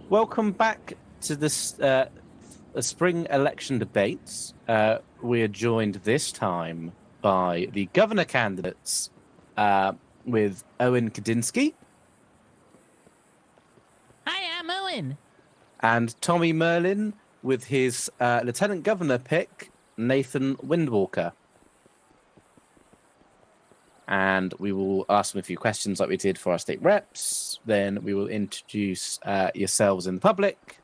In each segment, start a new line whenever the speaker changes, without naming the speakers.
Welcome back to this spring election debates. We are joined this time by the governor candidates with Owen Kadinsky.
Hi, I'm Owen.
And Tommy Merlin with his lieutenant governor pick, Nathan Windwalker. And we will ask them a few questions like we did for our state reps. Then we will introduce yourselves in the public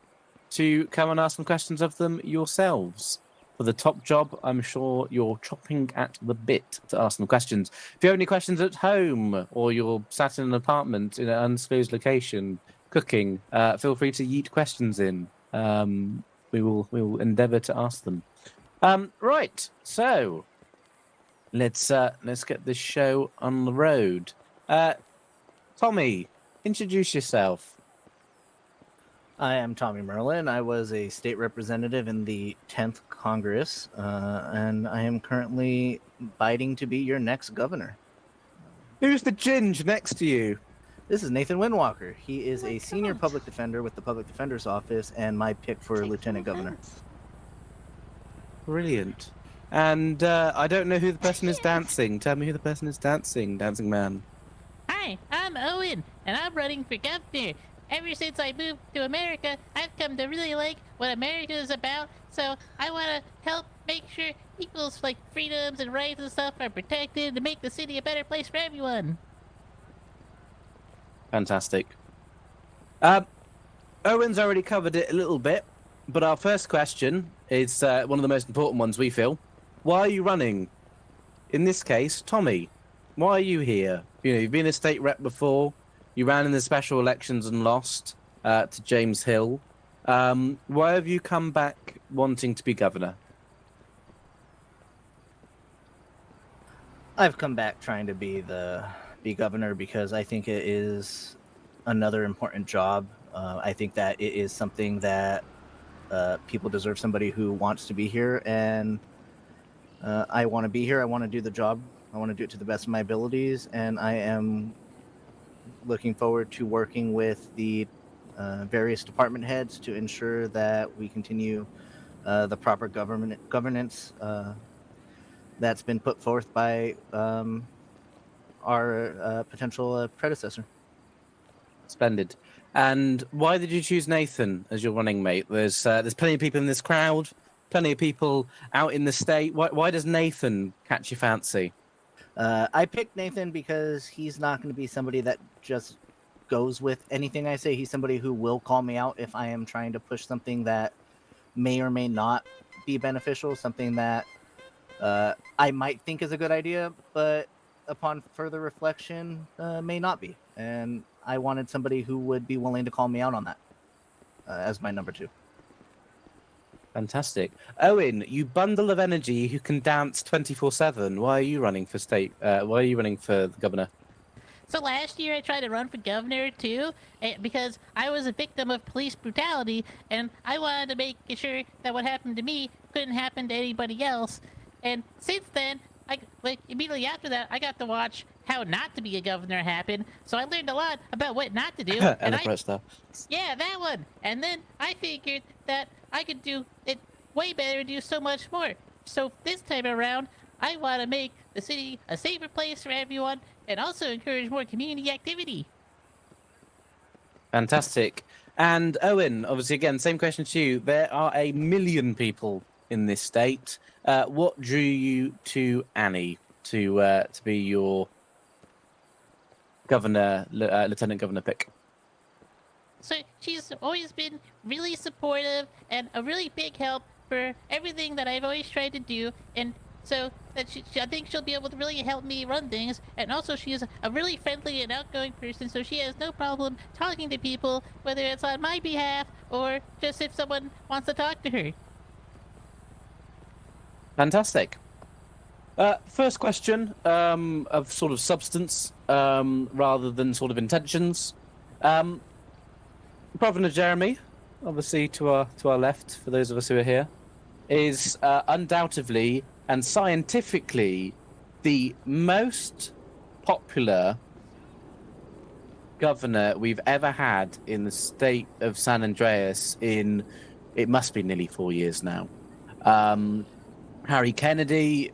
to come and ask some questions of them yourselves. For the top job, I'm sure you're chopping at the bit to ask them questions. If you have any questions at home or you're sat in an apartment in an undisclosed location cooking, feel free to yeet questions in. We will endeavour to ask them. Right, so let's get this show on the road. Tommy, introduce yourself.
I am Tommy Merlin. I was a state representative in the 10th Congress, and I am currently bidding to be your next governor.
Who's the ginge next to you?
This is Nathan Windwalker. He is a senior public defender with the Public Defender's Office and my pick for lieutenant governor.
Brilliant. And I don't know who the person is dancing. Tell me who the person is dancing man.
Hi, I'm Owen, and I'm running for governor. Ever since I moved to America, I've come to really like what America is about, so I want to help make sure people's freedoms and rights and stuff are protected to make the city a better place for everyone.
Fantastic. Owen's already covered it a little bit, but our first question is one of the most important ones, we feel. Why are you running? In this case, Tommy, why are you here? You've been a state rep before. You ran in the special elections and lost to James Hill. Why have you come back wanting to be governor?
I've come back trying to be governor because I think it is another important job. I think that it is something that people deserve somebody who wants to be here, and I want to be here. I want to do the job. I want to do it to the best of my abilities, and I am looking forward to working with the various department heads to ensure that we continue the proper governance that's been put forth by our potential predecessor.
Splendid. And why did you choose Nathan as your running mate? There's plenty of people in this crowd, plenty of people out in the state. Why does Nathan catch your fancy?
I picked Nathan because he's not going to be somebody that just goes with anything I say. He's somebody who will call me out if I am trying to push something that may or may not be beneficial, something that I might think is a good idea, but upon further reflection, may not be. And I wanted somebody who would be willing to call me out on that as my number two.
Fantastic. Owen, you bundle of energy who can dance 24/7. Why are you running for why are you running for the governor?
So last year I tried to run for governor too, because I was a victim of police brutality, and I wanted to make sure that what happened to me couldn't happen to anybody else. And since then, immediately after that, I got to watch how not to be a governor happen. So I learned a lot about what not to do. Yeah, that one. And then I figured that I could do it way better and do so much more. So this time around, I want to make the city a safer place for everyone and also encourage more community activity.
Fantastic. And Owen, obviously, again, same question to you. There are 1 million people in this state. What drew you to Annie to be your lieutenant governor pick?
So she's always been really supportive and a really big help for everything that I've always tried to do, and so that I think she'll be able to really help me run things. And also she's a really friendly and outgoing person, so she has no problem talking to people, whether it's on my behalf or just if someone wants to talk to her.
Fantastic. First question of sort of substance rather than sort of intentions. Governor Jeremy, obviously to our left, for those of us who are here, is undoubtedly and scientifically the most popular governor we've ever had in the state of San Andreas in, it must be nearly 4 years now. Harry Kennedy,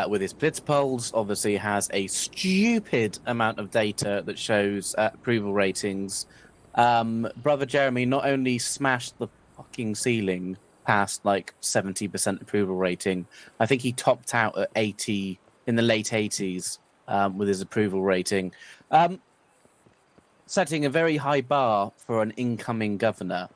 with his polls, obviously has a stupid amount of data that shows approval ratings. Brother Jeremy not only smashed the fucking ceiling past like 70% approval rating, I think he topped out at 80 in the late 80s with his approval rating, setting a very high bar for an incoming governor.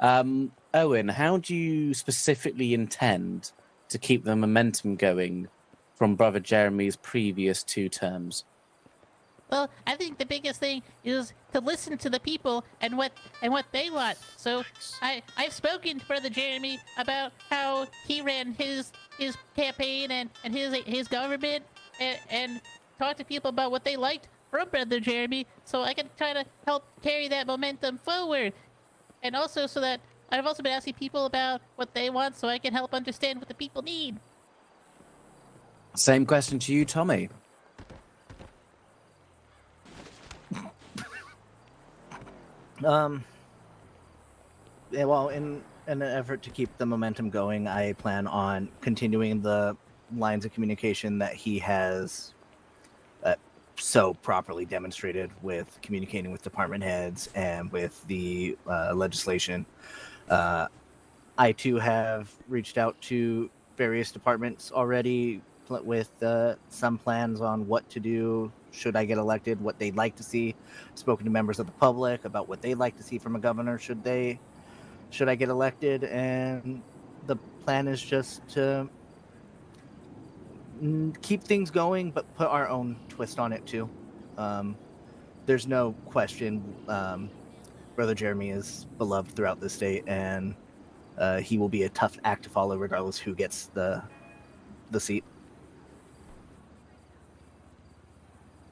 Owen, how do you specifically intend to keep the momentum going from Brother Jeremy's previous 2 terms?
Well, I think the biggest thing is to listen to the people and what they want. So I've spoken to Brother Jeremy about how he ran his campaign and his government, and talked to people about what they liked from Brother Jeremy, so I can try to help carry that momentum forward. And also so that I've also been asking people about what they want, so I can help understand what the people need.
Same question to you, Tommy.
Yeah, well, in an effort to keep the momentum going, I plan on continuing the lines of communication that he has so properly demonstrated with communicating with department heads and with the legislation. I too have reached out to various departments already with some plans on what to do should I get elected, what they'd like to see. Spoken to members of the public about what they'd like to see from a governor should I get elected, and the plan is just to keep things going, but put our own twist on it too. There's no question, Brother Jeremy is beloved throughout the state, and he will be a tough act to follow regardless who gets the seat.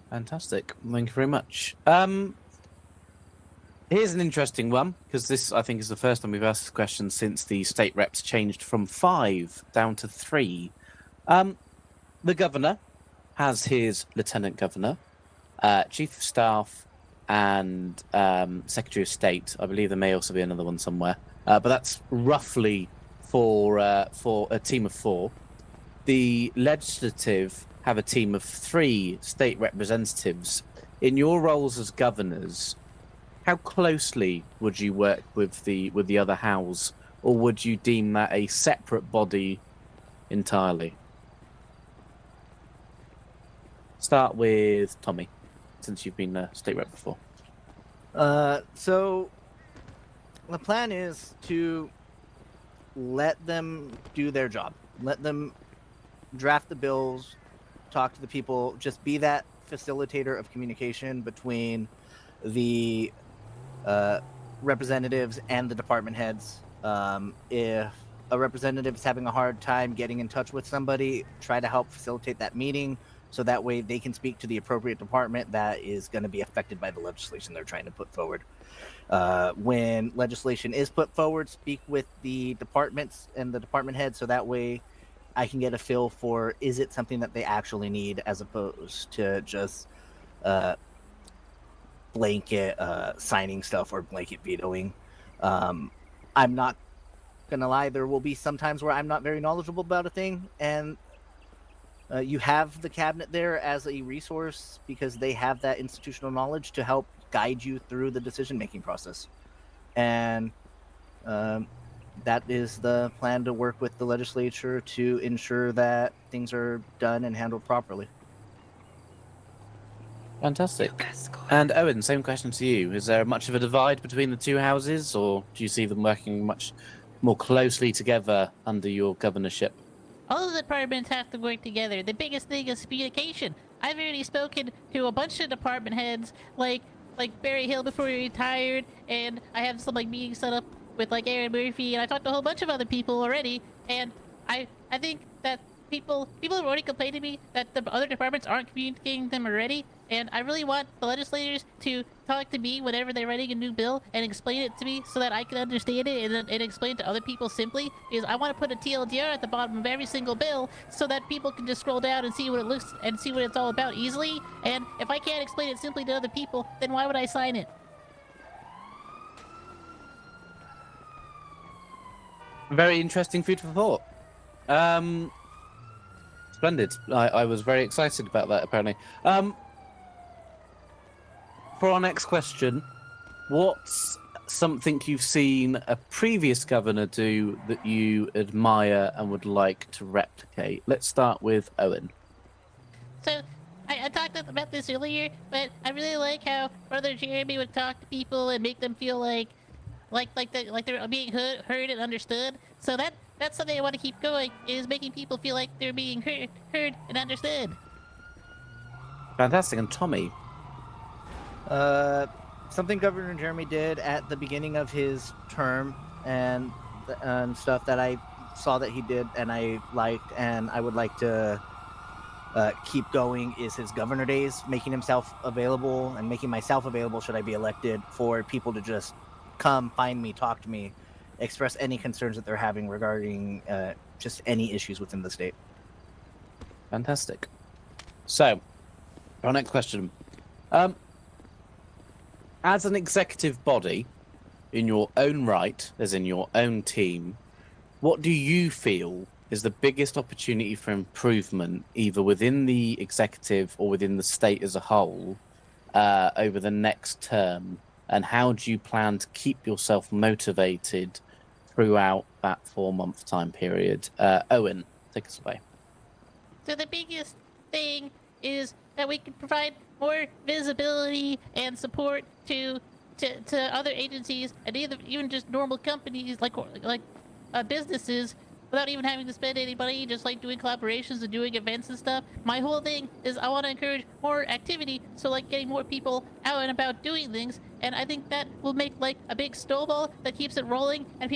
Fantastic. Thank you very much. Here's an interesting one, because this, I think, is the first time we've asked this question since the state reps changed from 5 down to 3. The governor has his lieutenant governor, chief of staff, and secretary of state. I believe there may also be another one somewhere, but that's roughly for a team of 4. The legislative have a team of 3 state representatives. In your roles as governors, how closely would you work with the other house, or would you deem that a separate body entirely? Start with Tommy, since you've been a state rep before.
So the plan is to let them do their job. Let them draft the bills, talk to the people, just be that facilitator of communication between the representatives and the department heads. If a representative is having a hard time getting in touch with somebody, try to help facilitate that meeting so that way they can speak to the appropriate department that is going to be affected by the legislation they're trying to put forward. When legislation is put forward, speak with the departments and the department heads so that way I can get a feel for, is it something that they actually need, as opposed to just blanket signing stuff or blanket vetoing. I'm not gonna lie, there will be some times where I'm not very knowledgeable about a thing, and you have the cabinet there as a resource because they have that institutional knowledge to help guide you through the decision-making process. And that is the plan, to work with the legislature to ensure that things are done and handled properly.
Fantastic. And Owen, same question to you. Is there much of a divide between the 2 houses, or do you see them working much more closely together under your governorship?
All of the departments have to work together. The biggest thing is communication. I've already spoken to a bunch of department heads, like Barry Hill before he retired, and I have some meetings set up with Aaron Murphy, and I talked to a whole bunch of other people already. And I think that people have already complained to me that the other departments aren't communicating them already, and I really want the legislators to talk to me whenever they're writing a new bill and explain it to me so that I can understand it and explain it to other people simply. Because I want to put a TLDR at the bottom of every single bill so that people can just scroll down and see what it looks and see what it's all about easily. And if I can't explain it simply to other people, then why would I sign it?
Very interesting food for thought. Splendid. I was very excited about that, apparently. For our next question, what's something you've seen a previous governor do that you admire and would like to replicate? Let's start with Owen.
So, I talked about this earlier, but I really like how Brother Jeremy would talk to people and make them feel like they're being heard and understood. So that's something I want to keep going, is making people feel like they're being heard and understood.
Fantastic. And Tommy?
Something Governor Jeremy did at the beginning of his term and stuff that I saw that he did and I liked and I would like to keep going is his governor days, making himself available and making myself available should I be elected for people to just come, find me, talk to me, express any concerns that they're having regarding just any issues within the state.
Fantastic. So, our next question. As an executive body, in your own right, as in your own team, what do you feel is the biggest opportunity for improvement, either within the executive or within the state as a whole, over the next term? And how do you plan to keep yourself motivated throughout that 4-month time period? Owen, take us away.
So the biggest thing is that we can provide more visibility and support to other agencies and even just normal companies like businesses without even having to spend any money, just like doing collaborations and doing events and stuff. My whole thing is I want to encourage more activity, so like getting more people out and about doing things, and I think that will make like a big snowball that keeps it rolling, and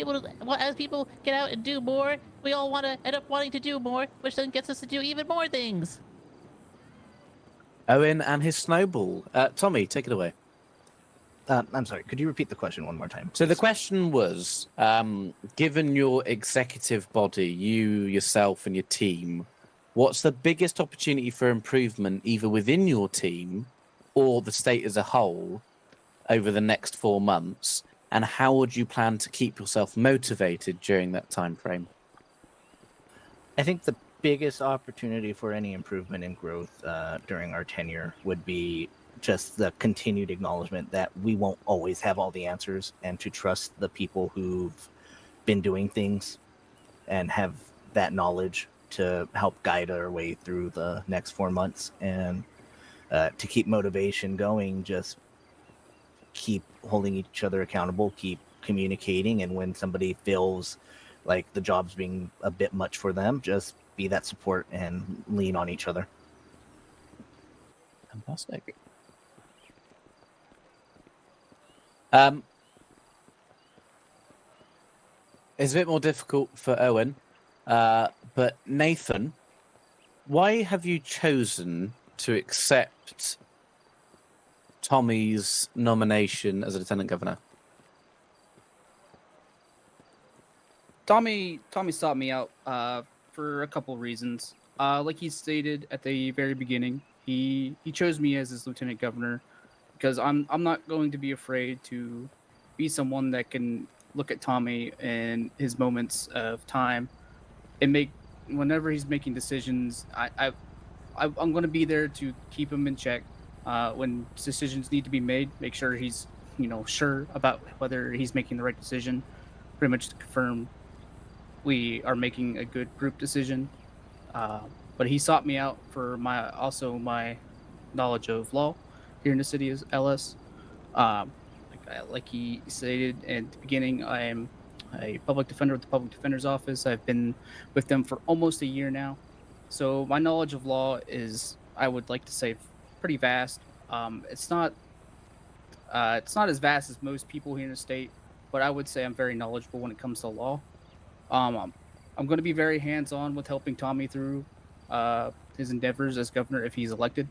as people get out and do more, we all want to end up wanting to do more, which then gets us to do even more things.
Owen and his snowball. Tommy, take it away.
I'm sorry, could you repeat the question one more time?
So the question was, given your executive body, you, yourself, and your team, what's the biggest opportunity for improvement, either within your team or the state as a whole, over the next 4 months? And how would you plan to keep yourself motivated during that time frame?
I think the biggest opportunity for any improvement and growth during our tenure would be just the continued acknowledgement that we won't always have all the answers, and to trust the people who've been doing things and have that knowledge to help guide our way through the next 4 months, and to keep motivation going, just keep holding each other accountable, keep communicating, and when somebody feels like the job's being a bit much for them, just be that support and lean on each other.
Fantastic. It's a bit more difficult for Owen, but Nathan, why have you chosen to accept Tommy's nomination as a lieutenant governor?
Tommy sought me out for a couple reasons. Like he stated at the very beginning, he chose me as his lieutenant governor because I'm not going to be afraid to be someone that can look at Tommy and his moments of time and make, whenever he's making decisions, I'm going to be there to keep him in check. When decisions need to be made, make sure he's sure about whether he's making the right decision, pretty much to confirm we are making a good group decision. But he sought me out for my knowledge of law here in the city of LS. Like he stated at the beginning, I am a public defender with the Public Defender's Office. I've been with them for almost a year now. So my knowledge of law is, I would like to say, pretty vast. It's not as vast as most people here in the state, but I would say I'm very knowledgeable when it comes to law. I'm going to be very hands-on with helping Tommy through his endeavors as governor if he's elected,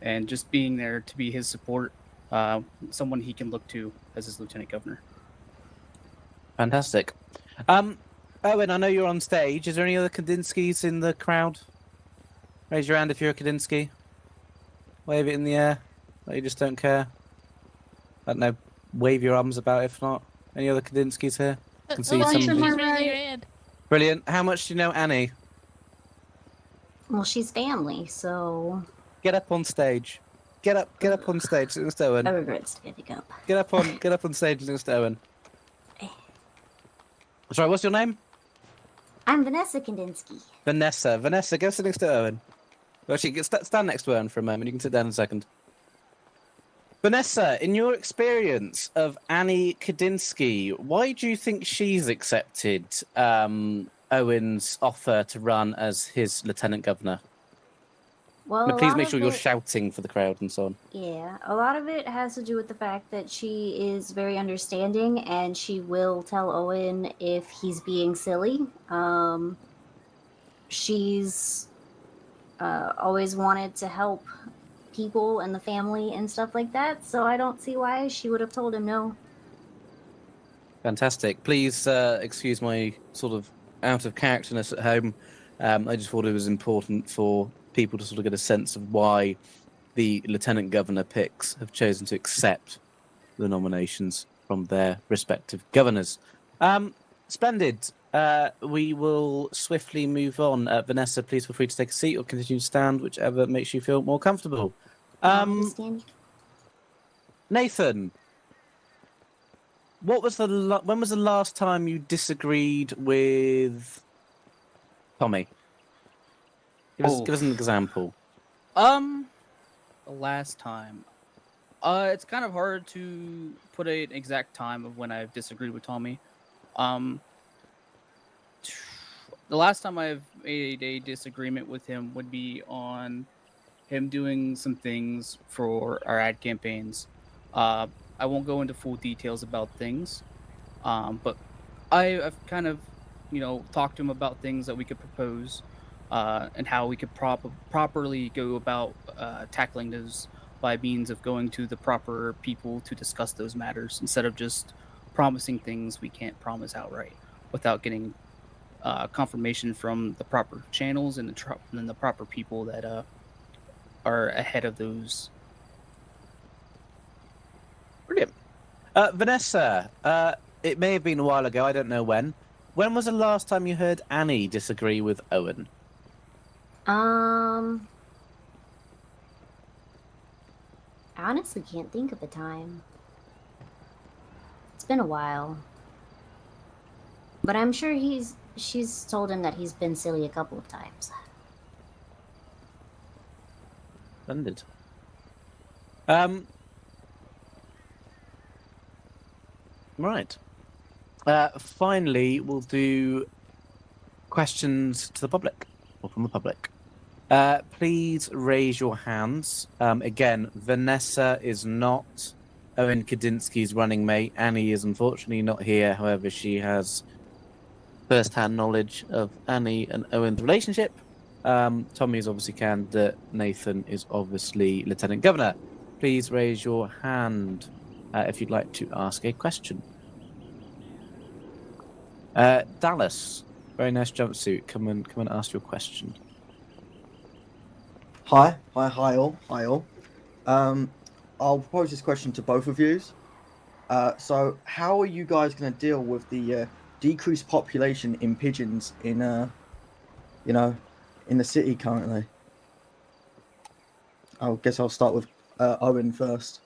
and just being there to be his support, someone he can look to as his lieutenant governor.
Fantastic. Owen, I know you're on stage. Is there any other Kudinskis in the crowd? Raise your hand if you're a Kudinsky. Wave it in the air. Like you just don't care. I don't know. Wave your arms about if not. Any other Kudinskis here? Can see
She's
some.
raising her hand.
Brilliant. How much do you know Annie?
Well, she's family, so
Get up on stage. Get up on stage next to
I
Owen.
regret standing up.
Get up on stage next to Owen. Sorry, what's your name?
I'm Vanessa Kandinsky.
Vanessa. Vanessa, go sit next to Owen. Actually, stand next to Owen for a moment. You can sit down in a second. Vanessa, in your experience of Annie Kadinsky, why do you think she's accepted Owen's offer to run as his lieutenant governor?
Well,
Now, please make sure you're shouting for the crowd and so on.
Yeah, a lot of it has to do with the fact that she is very understanding and she will tell Owen if he's being silly. She's always wanted to help people and the family and stuff like that, so I don't see why she would have told him no.
Fantastic. Please excuse my sort of out of characterness at home. I just thought it was important for people to sort of get a sense of why the lieutenant governor picks have chosen to accept the nominations from their respective governors. Splendid. We will swiftly move on. Vanessa, please feel free to take a seat or continue to stand, whichever makes you feel more comfortable. Nathan, when was the last time you disagreed with Tommy? Give us an example.
The last time. It's kind of hard to put an exact time of when I've disagreed with Tommy. The last time I've made a disagreement with him would be on him doing some things for our ad campaigns. I won't go into full details about things, but I've kind of, talked to him about things that we could propose, and how we could properly go about tackling those by means of going to the proper people to discuss those matters instead of just promising things we can't promise outright without getting confirmation from the proper channels and the proper people that are ahead of those.
Brilliant. Vanessa, it may have been a while ago. I don't know when. When was the last time you heard Annie disagree with Owen?
I honestly can't think of a time. It's been a while. But I'm sure she's told him that he's been silly a couple of times.
Splendid. Right. Finally, we'll do questions to the public, or from the public. Please raise your hands. Again, Vanessa is not Owen Kadinsky's running mate. Annie is unfortunately not here. However, she has first-hand knowledge of Annie and Owen's relationship. Tommy is obviously candidate. Nathan is obviously lieutenant governor. Please raise your hand if you'd like to ask a question. Dallas, very nice jumpsuit. Come and ask your question.
Hi all. I'll pose this question to both of you. So, how are you guys going to deal with the decreased population in pigeons in, in the city currently? I guess I'll start with Owen first.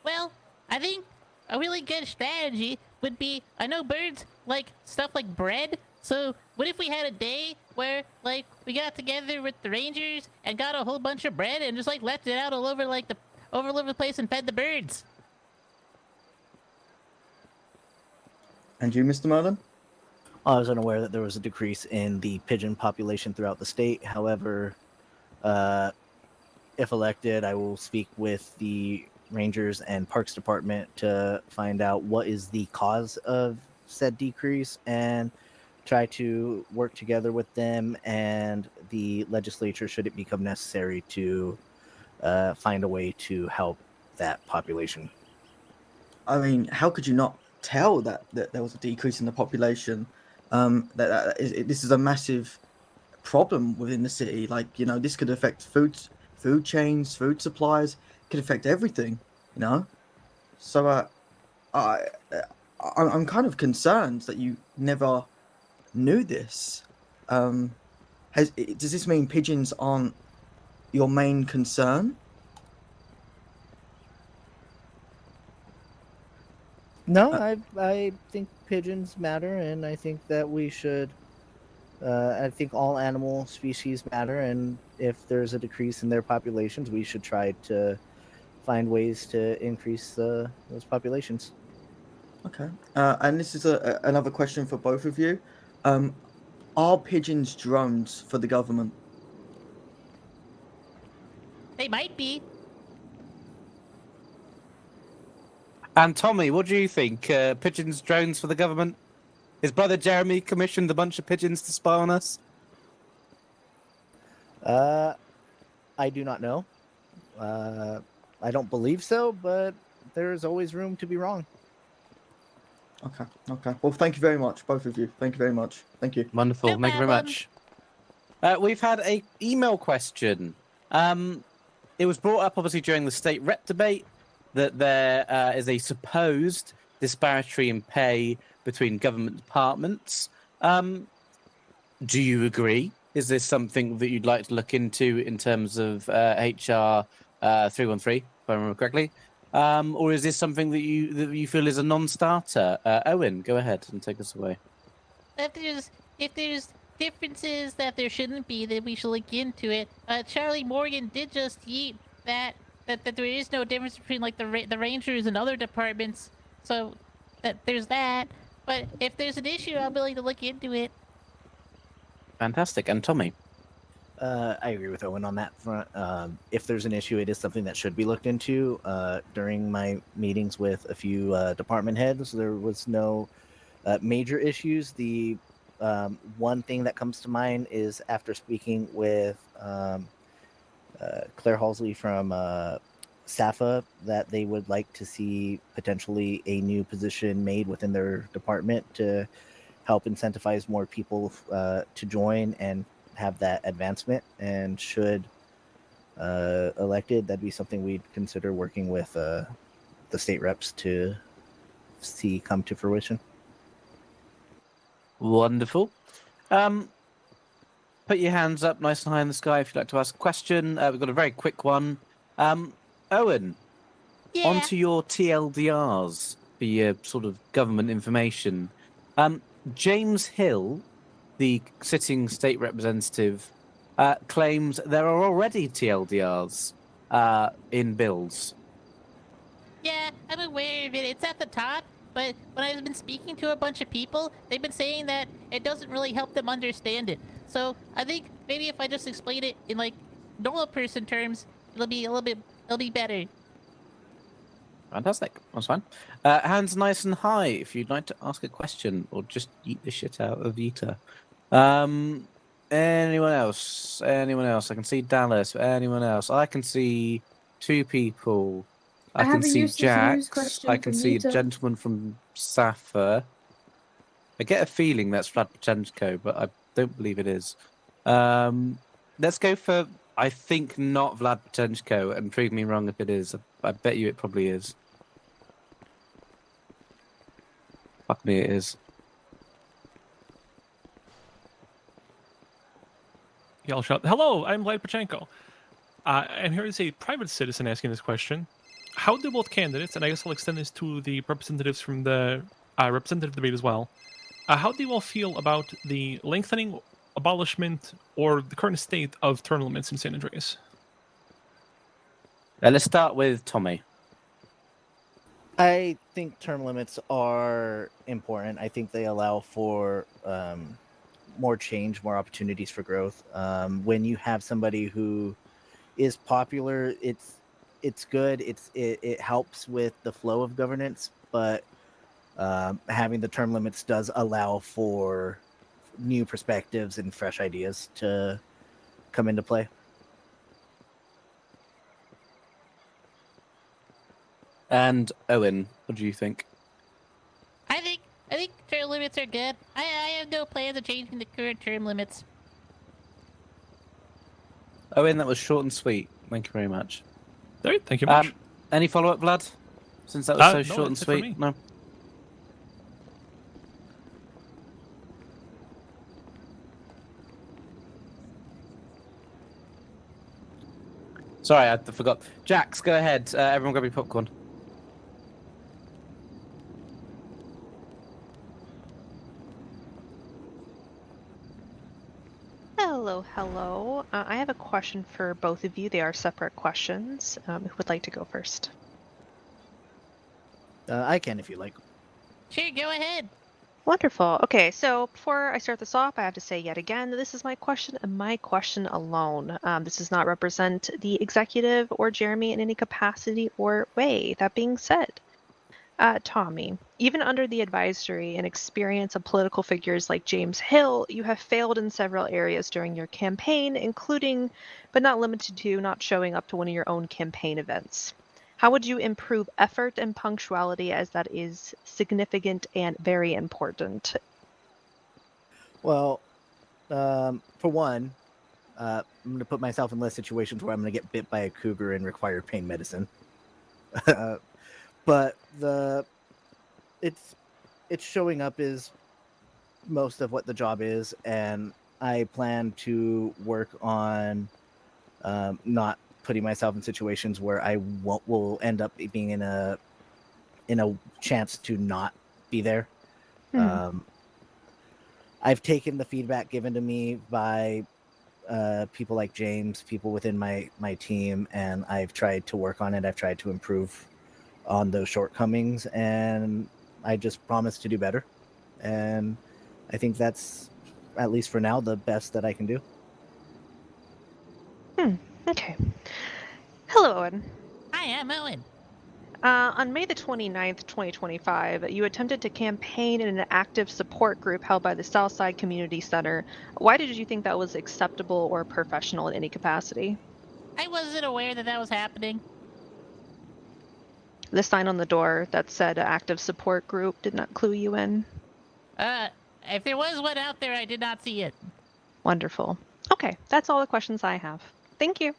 Well, I think a really good strategy would be, I know birds like stuff like bread, so what if we had a day where, like, we got together with the rangers and got a whole bunch of bread and just, like, left it out all over, like, all over the place and fed the birds?
And you, Mr. Merlin?
I was unaware that there was a decrease in the pigeon population throughout the state. However, if elected, I will speak with the Rangers and Parks Department to find out what is the cause of said decrease and try to work together with them and the legislature should it become necessary to find a way to help that population.
I mean, how could you not tell that there was a decrease in the population? This is a massive problem within the city. Like, this could affect food chains, food supplies, could affect everything. You know, so I I'm kind of concerned that you never knew this. Does this mean pigeons aren't your main concern?
No,
Uh,
I think pigeons matter, and I think that we should. I think all animal species matter, and if there's a decrease in their populations, we should try to find ways to increase those populations.
okay. And this is another question for both of you. Um, are pigeons drones for the government?
They might be.
And Tommy, what do you think? Pigeons, drones for the government? His brother Jeremy commissioned a bunch of pigeons to spy on us.
I do not know. I don't believe so, but there's always room to be wrong.
Okay. Okay. Well, thank you very much, both of you. Thank you very much. Thank you.
Wonderful.
No
Thank you very
problem.
much. We've had a email question. It was brought up obviously during the state rep debate that there is a supposed disparity in pay between government departments. Do you agree? Is this something that you'd like to look into in terms of HR 313, if I remember correctly? Or is this something that you feel is a non-starter? Owen, go ahead and take us away.
If there's differences that there shouldn't be, then we should look into it. Charlie Morgan did just yeet that there is no difference between like the Rangers and other departments. So that there's that. But if there's an issue, I'm willing to look into it.
Fantastic. And Tommy?
I agree with Owen on that front. If there's an issue, it is something that should be looked into. During my meetings with a few department heads, there was no major issues. The one thing that comes to mind is after speaking with Claire Halsey from SAFA, that they would like to see potentially a new position made within their department to help incentivize more people to join and have that advancement. And should elected, that'd be something we'd consider working with the state reps to see come to fruition.
Wonderful. Put your hands up nice and high in the sky if you'd like to ask a question. We've got a very quick one. Owen,
Yeah.
onto your TLDRs for your sort of government information. James Hill, the sitting state representative, claims there are already TLDRs in bills.
Yeah, I'm aware of it. It's at the top, but when I've been speaking to a bunch of people, they've been saying that it doesn't really help them understand it. So I think maybe if I just explain it in like normal person terms, it'll be better.
Fantastic. That's fine. Hands nice and high if you'd like to ask a question or just eat the shit out of Vita. Anyone else? Anyone else? I can see Dallas. Anyone else? I can see two people. I
have
can
a
see
useless news
Jax.
question
I can
from
see a
Vita.
gentleman from Safa. I get a feeling that's Vlad Pachenko, but I don't believe it is. Let's go for, I think, not Vlad Pachenko, and prove me wrong if it is. I bet you it probably is. Fuck me, it is.
Y'all shut. Hello, I'm Vlad Pachenko. I'm here as a private citizen asking this question. How do both candidates, and I guess I'll extend this to the representatives from the representative debate as well, how do you all feel about the lengthening, abolishment, or the current state of term limits in San Andreas?
Let's start with Tommy.
I think term limits are important. I think they allow for more change, more opportunities for growth. When you have somebody who is popular, it's good. It helps with the flow of governance, but having the term limits does allow for new perspectives and fresh ideas to come into play.
And Owen, what do you think?
I think term limits are good. I have no plans of changing the current term limits.
Owen, that was short and sweet. Thank you very much.
All right, thank you much.
Any follow-up, Vlad? Since that was so
No,
short and
that's it for
sweet.
me.
No. Sorry, I forgot. Jax, go ahead. Everyone grab your popcorn.
Hello, hello. I have a question for both of you. They are separate questions. Who would like to go first?
I can if you like.
Sure, go ahead.
Wonderful. Okay, so before I start this off, I have to say yet again that this is my question and my question alone. This does not represent the executive or Jeremy in any capacity or way. That being said, Tommy, even under the advisory and experience of political figures like James Hill, you have failed in several areas during your campaign, including, but not limited to, not showing up to one of your own campaign events. How would you improve effort and punctuality, as that is significant and very important?
Well, for one, I'm going to put myself in less situations where I'm going to get bit by a cougar and require pain medicine. But it's showing up is most of what the job is, and I plan to work on not putting myself in situations where I will end up being in a chance to not be there. I've taken the feedback given to me by people like James, people within my team, and I've tried to work on it. I've tried to improve on those shortcomings, and I just promise to do better. And I think that's, at least for now, the best that I can do.
Okay. Hello, Owen.
Hi, I'm Owen.
On May the 29th, 2025, you attempted to campaign in an active support group held by the Southside Community Center. Why did you think that was acceptable or professional in any capacity?
I wasn't aware that was happening.
The sign on the door that said active support group did not clue you in?
If there was one out there, I did not see it.
Wonderful. Okay, that's all the questions I have. Thank you.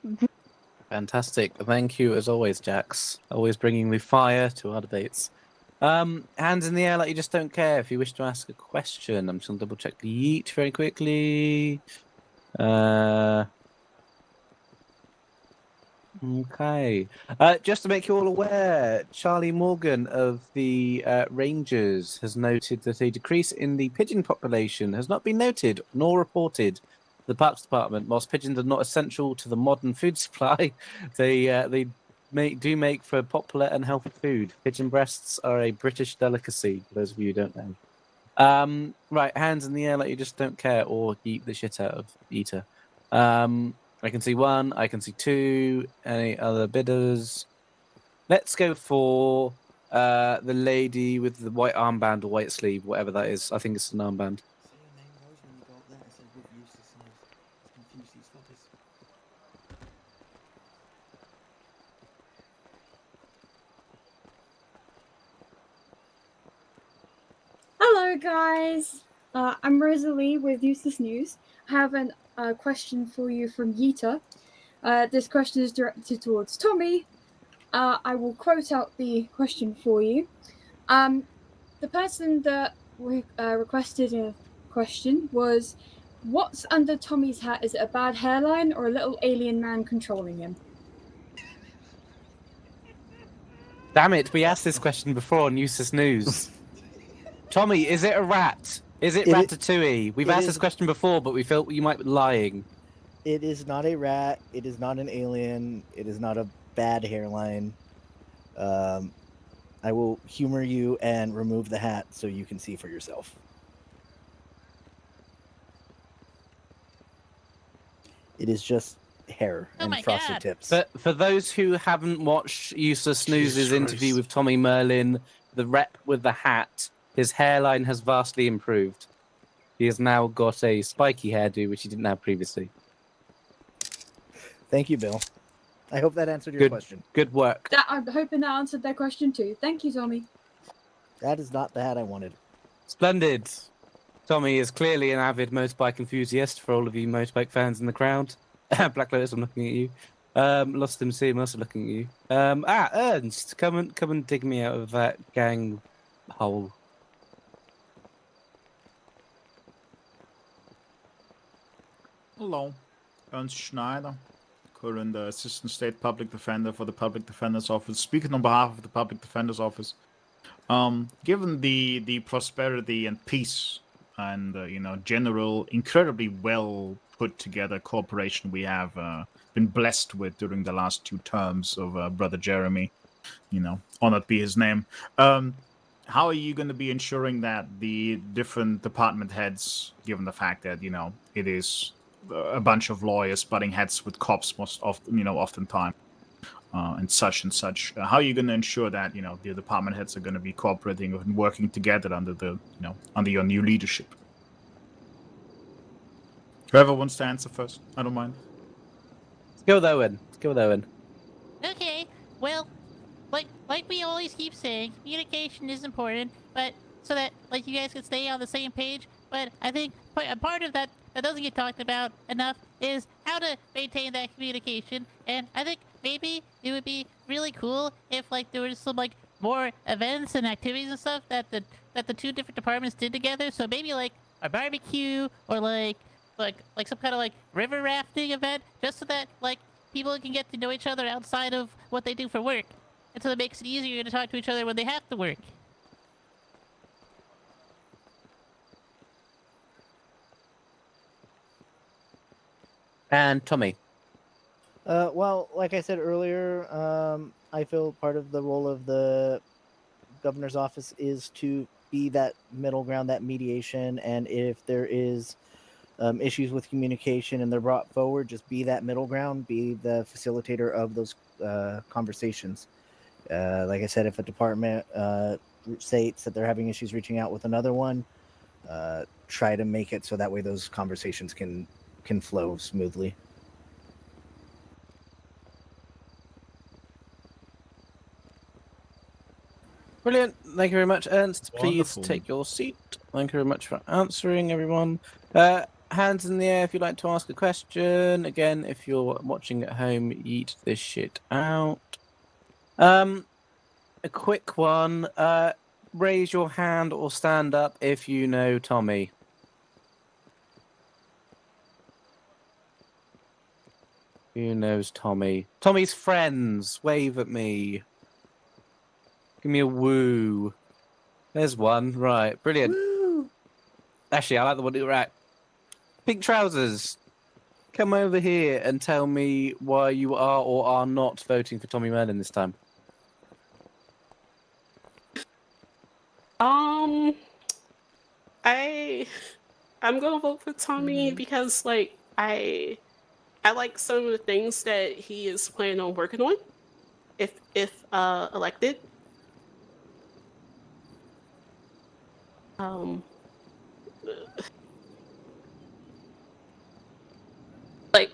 Fantastic. Thank you, as always, Jax. Always bringing the fire to our debates. Hands in the air like you just don't care if you wish to ask a question. I'm just going to double check the yeet very quickly. Okay. Just to make you all aware, Charlie Morgan of the Rangers has noted that a decrease in the pigeon population has not been noted nor reported to the Parks Department. Whilst pigeons are not essential to the modern food supply, they do make for popular and healthy food. Pigeon breasts are a British delicacy, for those of you who don't know. Right, hands in the air like you just don't care, or eat the shit out of eater. I can see one. I can see two. Any other bidders? Let's go for the lady with the white armband or white sleeve, whatever that is. I think it's an armband.
Say your name, Rose, when you go up there. It says with useless news. It's confused these fuckers.
Hello, guys. I'm Rosalie with Useless News. I have a question for you from Yita. This question is directed towards Tommy. I will quote out the question for you. The person that requested a question was, "What's under Tommy's hat? Is it a bad hairline or a little alien man controlling him?"
Damn it! We asked this question before on Useless News. Tommy, is it a rat? Is it Ratatouille? We've asked this question before, but we felt you might be lying.
It is not a rat. It is not an alien. It is not a bad hairline. I will humor you and remove the hat so you can see for yourself. It is just hair and frosted tips.
But for those who haven't watched Useless News's interview with Tommy Merlin, the rep with the hat, his hairline has vastly improved. He has now got a spiky hairdo, which he didn't have previously.
Thank you, Bill. I hope that answered your
Good.
question.
Good work.
That I'm hoping that answered that question too. Thank you, Tommy.
That is not the hat I wanted.
Splendid. Tommy is clearly an avid motorbike enthusiast for all of you motorbike fans in the crowd. Black Lotus, I'm looking at you. Lost MC, I'm also looking at you. Ernst, come and dig me out of that gang hole.
Hello, Ernst Schneider, current Assistant State Public Defender for the Public Defender's Office. Speaking on behalf of the Public Defender's Office, given the prosperity and peace and general, incredibly well put together cooperation we have been blessed with during the last 2 terms of Brother Jeremy, honored be his name. How are you going to be ensuring that the different department heads, given the fact that it is a bunch of lawyers butting heads with cops most often, oftentimes, and such, how are you going to ensure that the department heads are going to be cooperating and working together under under your new leadership? Whoever wants to answer first, I don't mind.
Let's go with Owen.
Okay, well, like we always keep saying, communication is important, but so that you guys can stay on the same page. But I think a part of that doesn't get talked about enough is how to maintain that communication. And I think maybe it would be really cool if there was some more events and activities and stuff that the 2 different departments did together. So maybe a barbecue or some kind of river rafting event, just so that people can get to know each other outside of what they do for work, and so it makes it easier to talk to each other when they have to work.
And Tommy.
Well, like I said earlier, I feel part of the role of the governor's office is to be that middle ground, that mediation, and if there is issues with communication and they're brought forward, just be that middle ground, be the facilitator of those conversations. Like I said, if a department states that they're having issues reaching out with another one, try to make it so that way those conversations can flow smoothly.
Brilliant. Thank you very much, Ernst. Please
Wonderful.
take your seat. Thank you very much for answering, everyone. Hands in the air if you'd like to ask a question. Again, if you're watching at home, eat this shit out. A quick one. Raise your hand or stand up if you know Tommy. Who knows Tommy? Tommy's friends. Wave at me. Give me a woo. There's one. Right. Brilliant.
Woo!
Actually, I like the one you're at. Pink trousers. Come over here and tell me why you are or are not voting for Tommy Merlin this time.
I'm gonna vote for Tommy because I like some of the things that he is planning on working on if elected.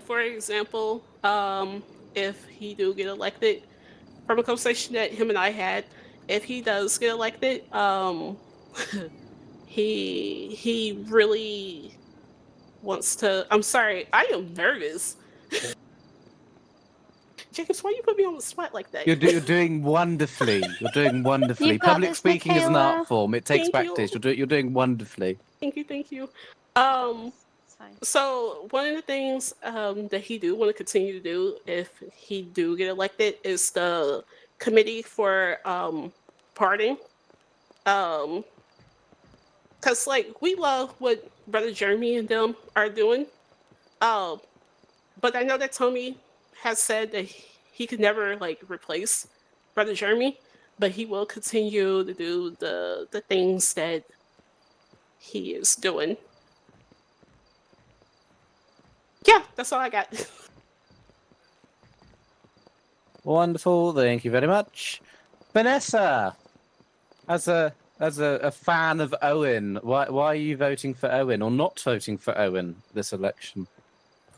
For example, if he do get elected, from a conversation that him and I had, if he does get elected, he really wants to. I'm sorry, I am nervous. James, why you put me on the spot like that?
You're doing wonderfully. You're doing wonderfully.
You've got
Public
this,
speaking is an art
Michaela.
form. It takes
Thank you.
practice. You're doing wonderfully.
Thank you.
It's fine.
So one of the things that he do want to continue to do if he do get elected is the committee for pardoning. Cause we love what Brother Jeremy and them are doing. But I know that Tommy has said that he could never replace Brother Jeremy, but he will continue to do the things that he is doing. Yeah, that's all I got.
Wonderful. Thank you very much. Vanessa, as a as a fan of Owen, why are you voting for Owen or not voting for Owen this election?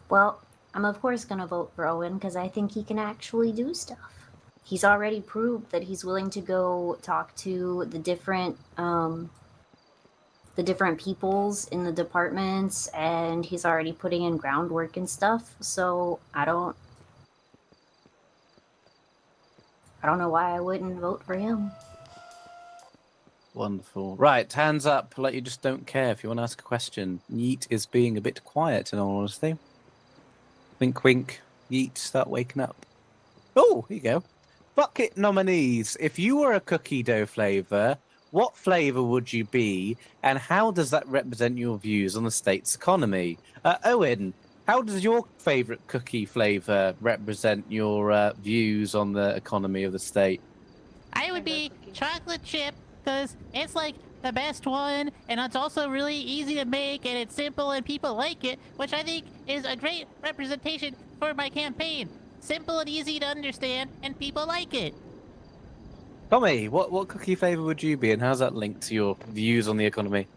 Well, I'm of course gonna vote for Owen because I think he can actually do stuff. He's already proved that he's willing to go talk to the different peoples in the departments, and he's already putting in groundwork and stuff. So I don't know why I wouldn't vote for him.
Wonderful. Right, hands up like you just don't care if you want to ask a question. Yeet is being a bit quiet, in all honesty. Wink, wink. Yeet, start waking up. Oh, here you go. Bucket nominees. If you were a cookie dough flavour, what flavour would you be, and how does that represent your views on the state's economy? Owen, how does your favourite cookie flavour represent your views on the economy of the state?
I would be chocolate chip because it's like the best one, and it's also really easy to make, and it's simple, and people like it, which I think is a great representation for my campaign. Simple and easy to understand, and people like it.
Tommy, what cookie flavour would you be, and how's that linked to your views on the economy?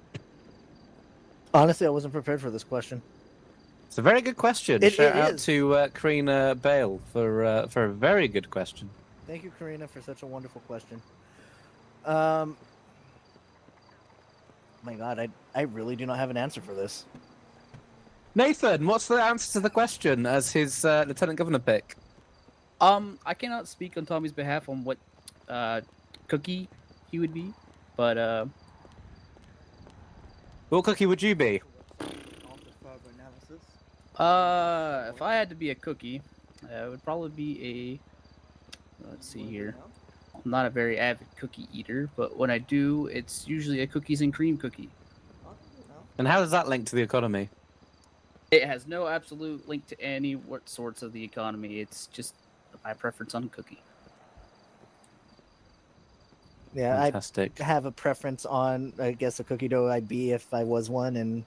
Honestly, I wasn't prepared for this question.
It's a very good question.
It
Shout out
is.
to Karina Bale for a very good question.
Thank you, Karina, for such a wonderful question. My God, I really do not have an answer for this.
Nathan, what's the answer to the question as his lieutenant governor pick?
I cannot speak on Tommy's behalf on what cookie he would be, but
What cookie would you be?
if I had to be a cookie, it would probably be a. Let's see here. I'm not a very avid cookie eater, but when I do, it's usually a cookies and cream cookie.
And how does that link to the economy?
It has no absolute link to any sorts of the economy. It's just my preference on cookie.
Yeah,
Fantastic.
I have a preference on, I guess, a cookie dough I'd be if I was one, and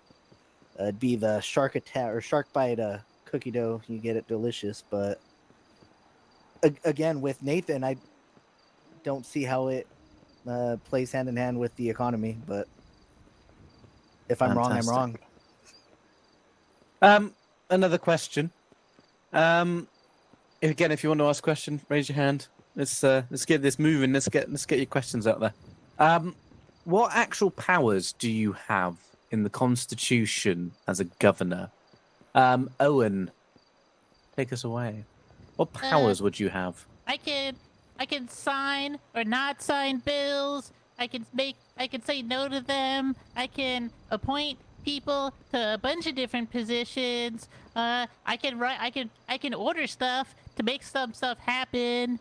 it'd be the shark attack or shark bite cookie dough. You get it delicious, but again, with Nathan, I don't see how it plays hand in hand with the economy. But if I'm wrong, I'm wrong.
Another question. Again, if you want to ask a question, raise your hand. Let's get this moving. Let's get your questions out there. What actual powers do you have in the Constitution as a governor? Owen, take us away. What powers would you have?
I can sign or not sign bills. I can say no to them. I can appoint people to a bunch of different positions. I can order stuff to make some stuff happen.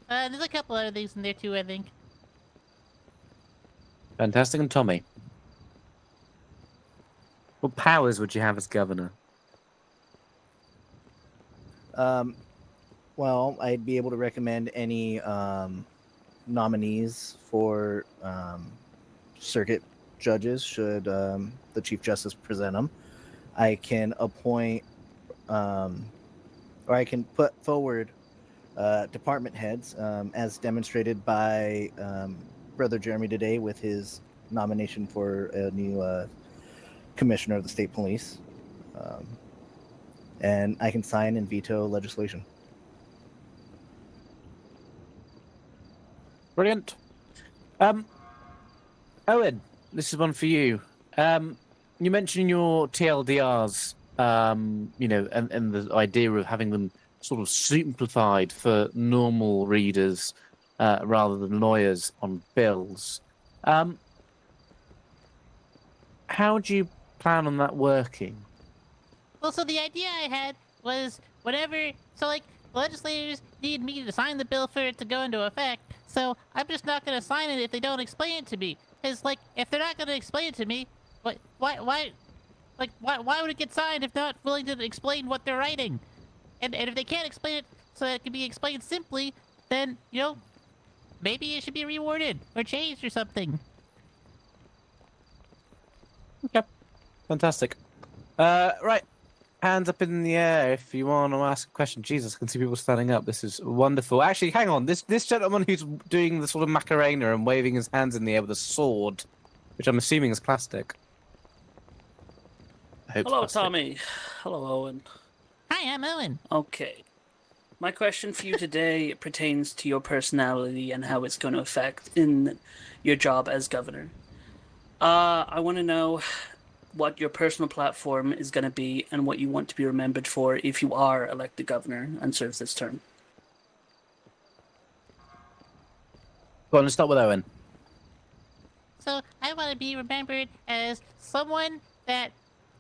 There's a couple other things in there too, I think.
Fantastic. And Tommy, what powers would you have as governor?
Well, I'd be able to recommend any nominees for circuit judges should the Chief Justice present them. I can appoint or I can put forward department heads as demonstrated by Brother Jeremy today with his nomination for a new commissioner of the state police. And I can sign and veto legislation.
Brilliant. Owen, this is one for you. You mentioned your TLDRs, and the idea of having them sort of simplified for normal readers rather than lawyers on bills. How do you plan on that working?
Well, so the idea I had was the legislators need me to sign the bill for it to go into effect, so I'm just not going to sign it if they don't explain it to me. Because, if they're not going to explain it to me, why would it get signed if not willing to explain what they're writing? And if they can't explain it so that it can be explained simply, then, maybe it should be rewarded or changed or something.
Okay. Fantastic. Right. Hands up in the air if you want to ask a question. Jesus, I can see people standing up. This is wonderful. Actually, hang on. This gentleman who's doing the sort of Macarena and waving his hands in the air with a sword, which I'm assuming is plastic. I hope it's
Hello,
plastic.
Tommy. Hello, Owen.
Hi, I'm Owen.
Okay. My question for you today pertains to your personality and how it's going to affect in your job as governor. I want to know what your personal platform is going to be and what you want to be remembered for if you are elected governor and serve this term.
Go on, let's start with Owen.
So I want to be remembered as someone that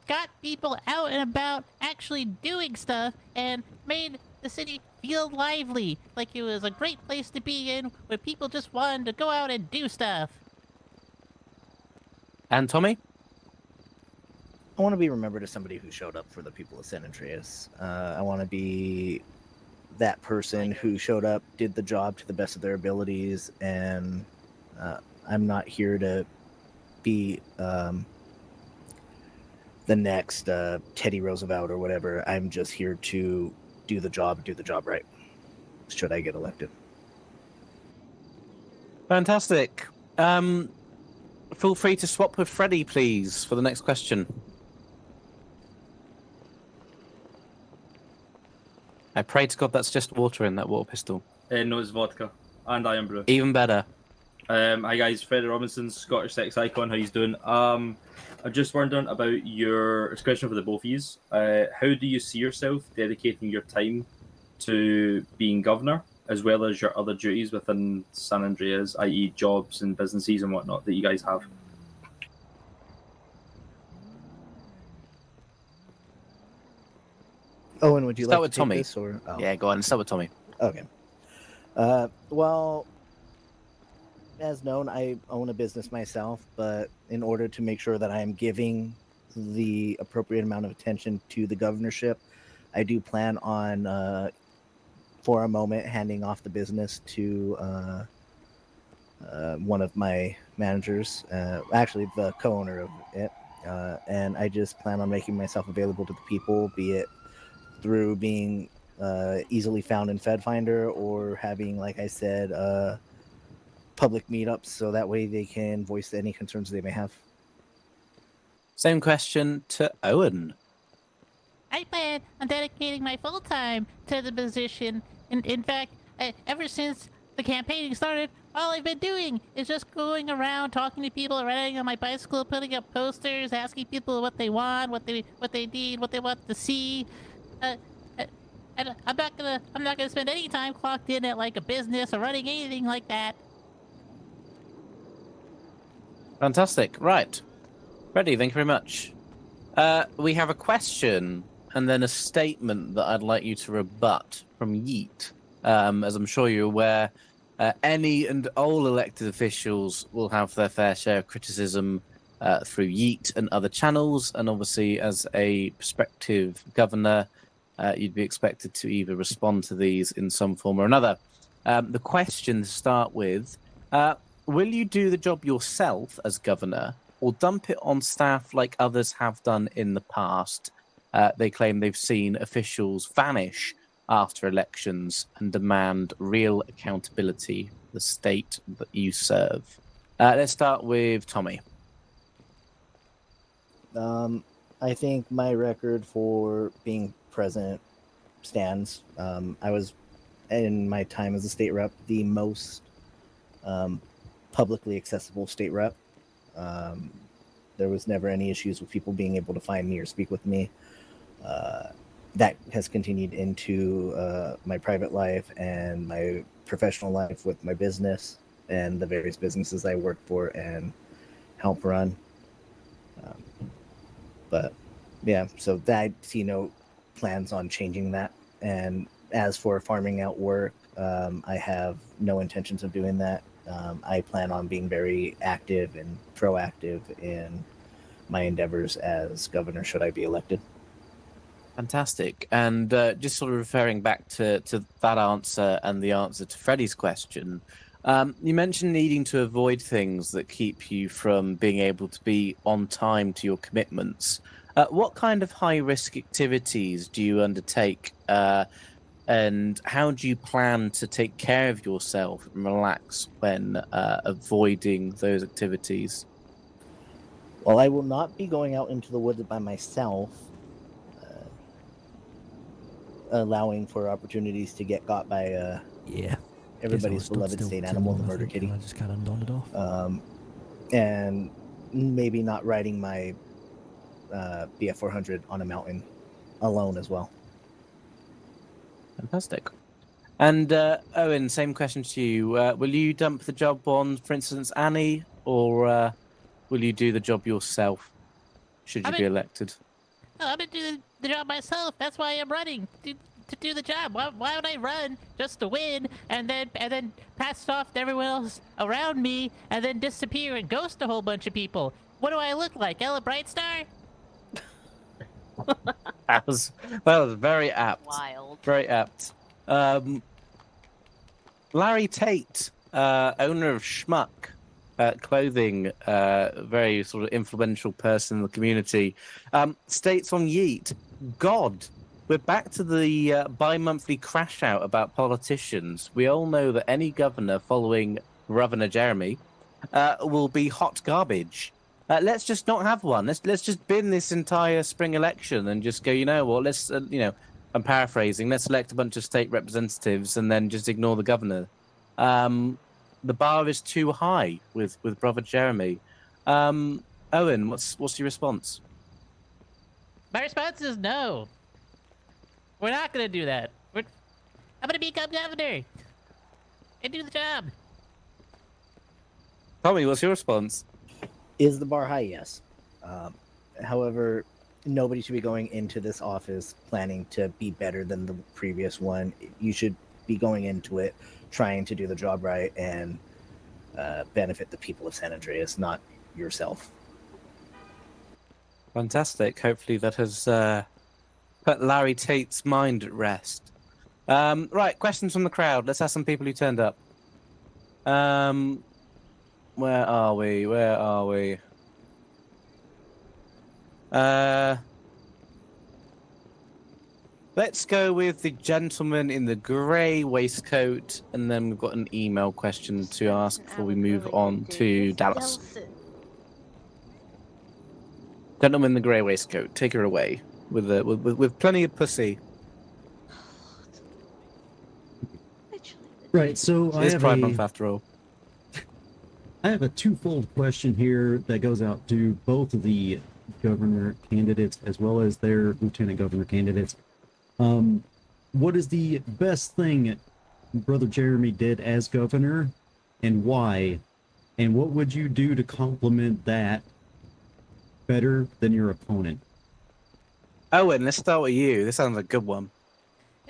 got people out and about actually doing stuff and made the city feel lively, like it was a great place to be in where people just wanted to go out and do stuff.
And Tommy?
I want to be remembered as somebody who showed up for the people of San Andreas. I want to be that person who showed up, did the job to the best of their abilities, and I'm not here to be the next Teddy Roosevelt or whatever. I'm just here to do the job right, should I get elected.
Fantastic. Feel free to swap with Freddie, please, for the next question. I pray to God that's just water in that water pistol.
No, it's vodka and iron brew.
Even better.
Hi guys, Freddie Robinson, Scottish sex icon. How you doing? I'm just wondering about your question for the both of you. How do you see yourself dedicating your time to being governor, as well as your other duties within San Andreas, i.e., jobs and businesses and whatnot that you guys have?
Owen, would you
Start
like
with
to take
Tommy.
this? Or... Oh.
Yeah, go on. Start with Tommy.
Okay. Well, as known, I own a business myself, but in order to make sure that I am giving the appropriate amount of attention to the governorship, I do plan on, for a moment, handing off the business to one of my managers, actually the co-owner of it, and I just plan on making myself available to the people, be it through being easily found in FedFinder or having, like I said, public meetups so that way they can voice any concerns they may have.
Same question to Owen.
I plan on dedicating my full time to the position. In fact, ever since the campaigning started, all I've been doing is just going around talking to people, riding on my bicycle, putting up posters, asking people what they want, what they need, what they want to see. And I'm not gonna spend any time clocked in at like a business or running anything like that.
Fantastic. Right. Ready. Thank you very much. We have a question and then a statement that I'd like you to rebut from Yeet. As I'm sure you're aware, any and all elected officials will have their fair share of criticism through Yeet and other channels. And obviously, as a prospective governor, you'd be expected to either respond to these in some form or another. The question to start with, will you do the job yourself as governor or dump it on staff like others have done in the past? They claim they've seen officials vanish after elections and demand real accountability for the state that you serve. Let's start with Tommy.
I think my record for being president stands. I was, in my time as a state rep, the most publicly accessible state rep. There was never any issues with people being able to find me or speak with me. That has continued into my private life and my professional life with my business and the various businesses I work for and help run. But yeah, so that I see no plans on changing that. And as for farming out work, I have no intentions of doing that. I plan on being very active and proactive in my endeavors as governor should I be elected.
Fantastic. And just sort of referring back to that answer and the answer to Freddie's question, you mentioned needing to avoid things that keep you from being able to be on time to your commitments. What kind of high-risk activities do you undertake, and how do you plan to take care of yourself and relax when avoiding those activities?
Well, I will not be going out into the woods by myself, allowing for opportunities to get got by
Yeah.
everybody's beloved state animal, the murder kitty.
I just kind of nodded off.
And maybe not riding my BF 400 on a mountain alone as well.
Fantastic. And Owen, same question to you. Will you dump the job on, for instance, Annie, or will you do the job yourself, should you be elected?
Oh, I'm gonna do the job myself. That's why I'm running to do the job. Why would I run just to win and then pass it off to everyone else around me and then disappear and ghost a whole bunch of people? What do I look like, Ella Brightstar?
That was very apt.
Wild.
Very apt. Larry Tate, owner of Schmuck Clothing, very sort of influential person in the community, states on Yeet, God, we're back to the bi-monthly crash out about politicians. We all know that any governor following Governor Jeremy will be hot garbage. Let's just not have one. Let's just bin this entire spring election and just go, you know what, let's, I'm paraphrasing, let's elect a bunch of state representatives and then just ignore the governor. The bar is too high with brother Jeremy. Owen, what's your response?
My response is no. We're not gonna do that. I'm gonna become governor and do the job.
Tommy, what's your response?
Is the bar high? Yes. However, nobody should be going into this office planning to be better than the previous one. You should be going into it trying to do the job right and benefit the people of San Andreas, not yourself.
Fantastic. Hopefully that has put Larry Tate's mind at rest. Right, questions from the crowd. Let's ask some people who turned up. Where are we? Let's go with the gentleman in the grey waistcoat, and then we've got an email question to ask before we move on to Dallas. Gentleman in the grey waistcoat, take her away with plenty of pussy.
Right, so
It is Pride Month after all.
I have a twofold question here that goes out to both of the governor candidates as well as their lieutenant governor candidates. What is the best thing Brother Jeremy did as governor and why? And what would you do to complement that better than your opponent?
Owen, let's start with you. This sounds like a good one.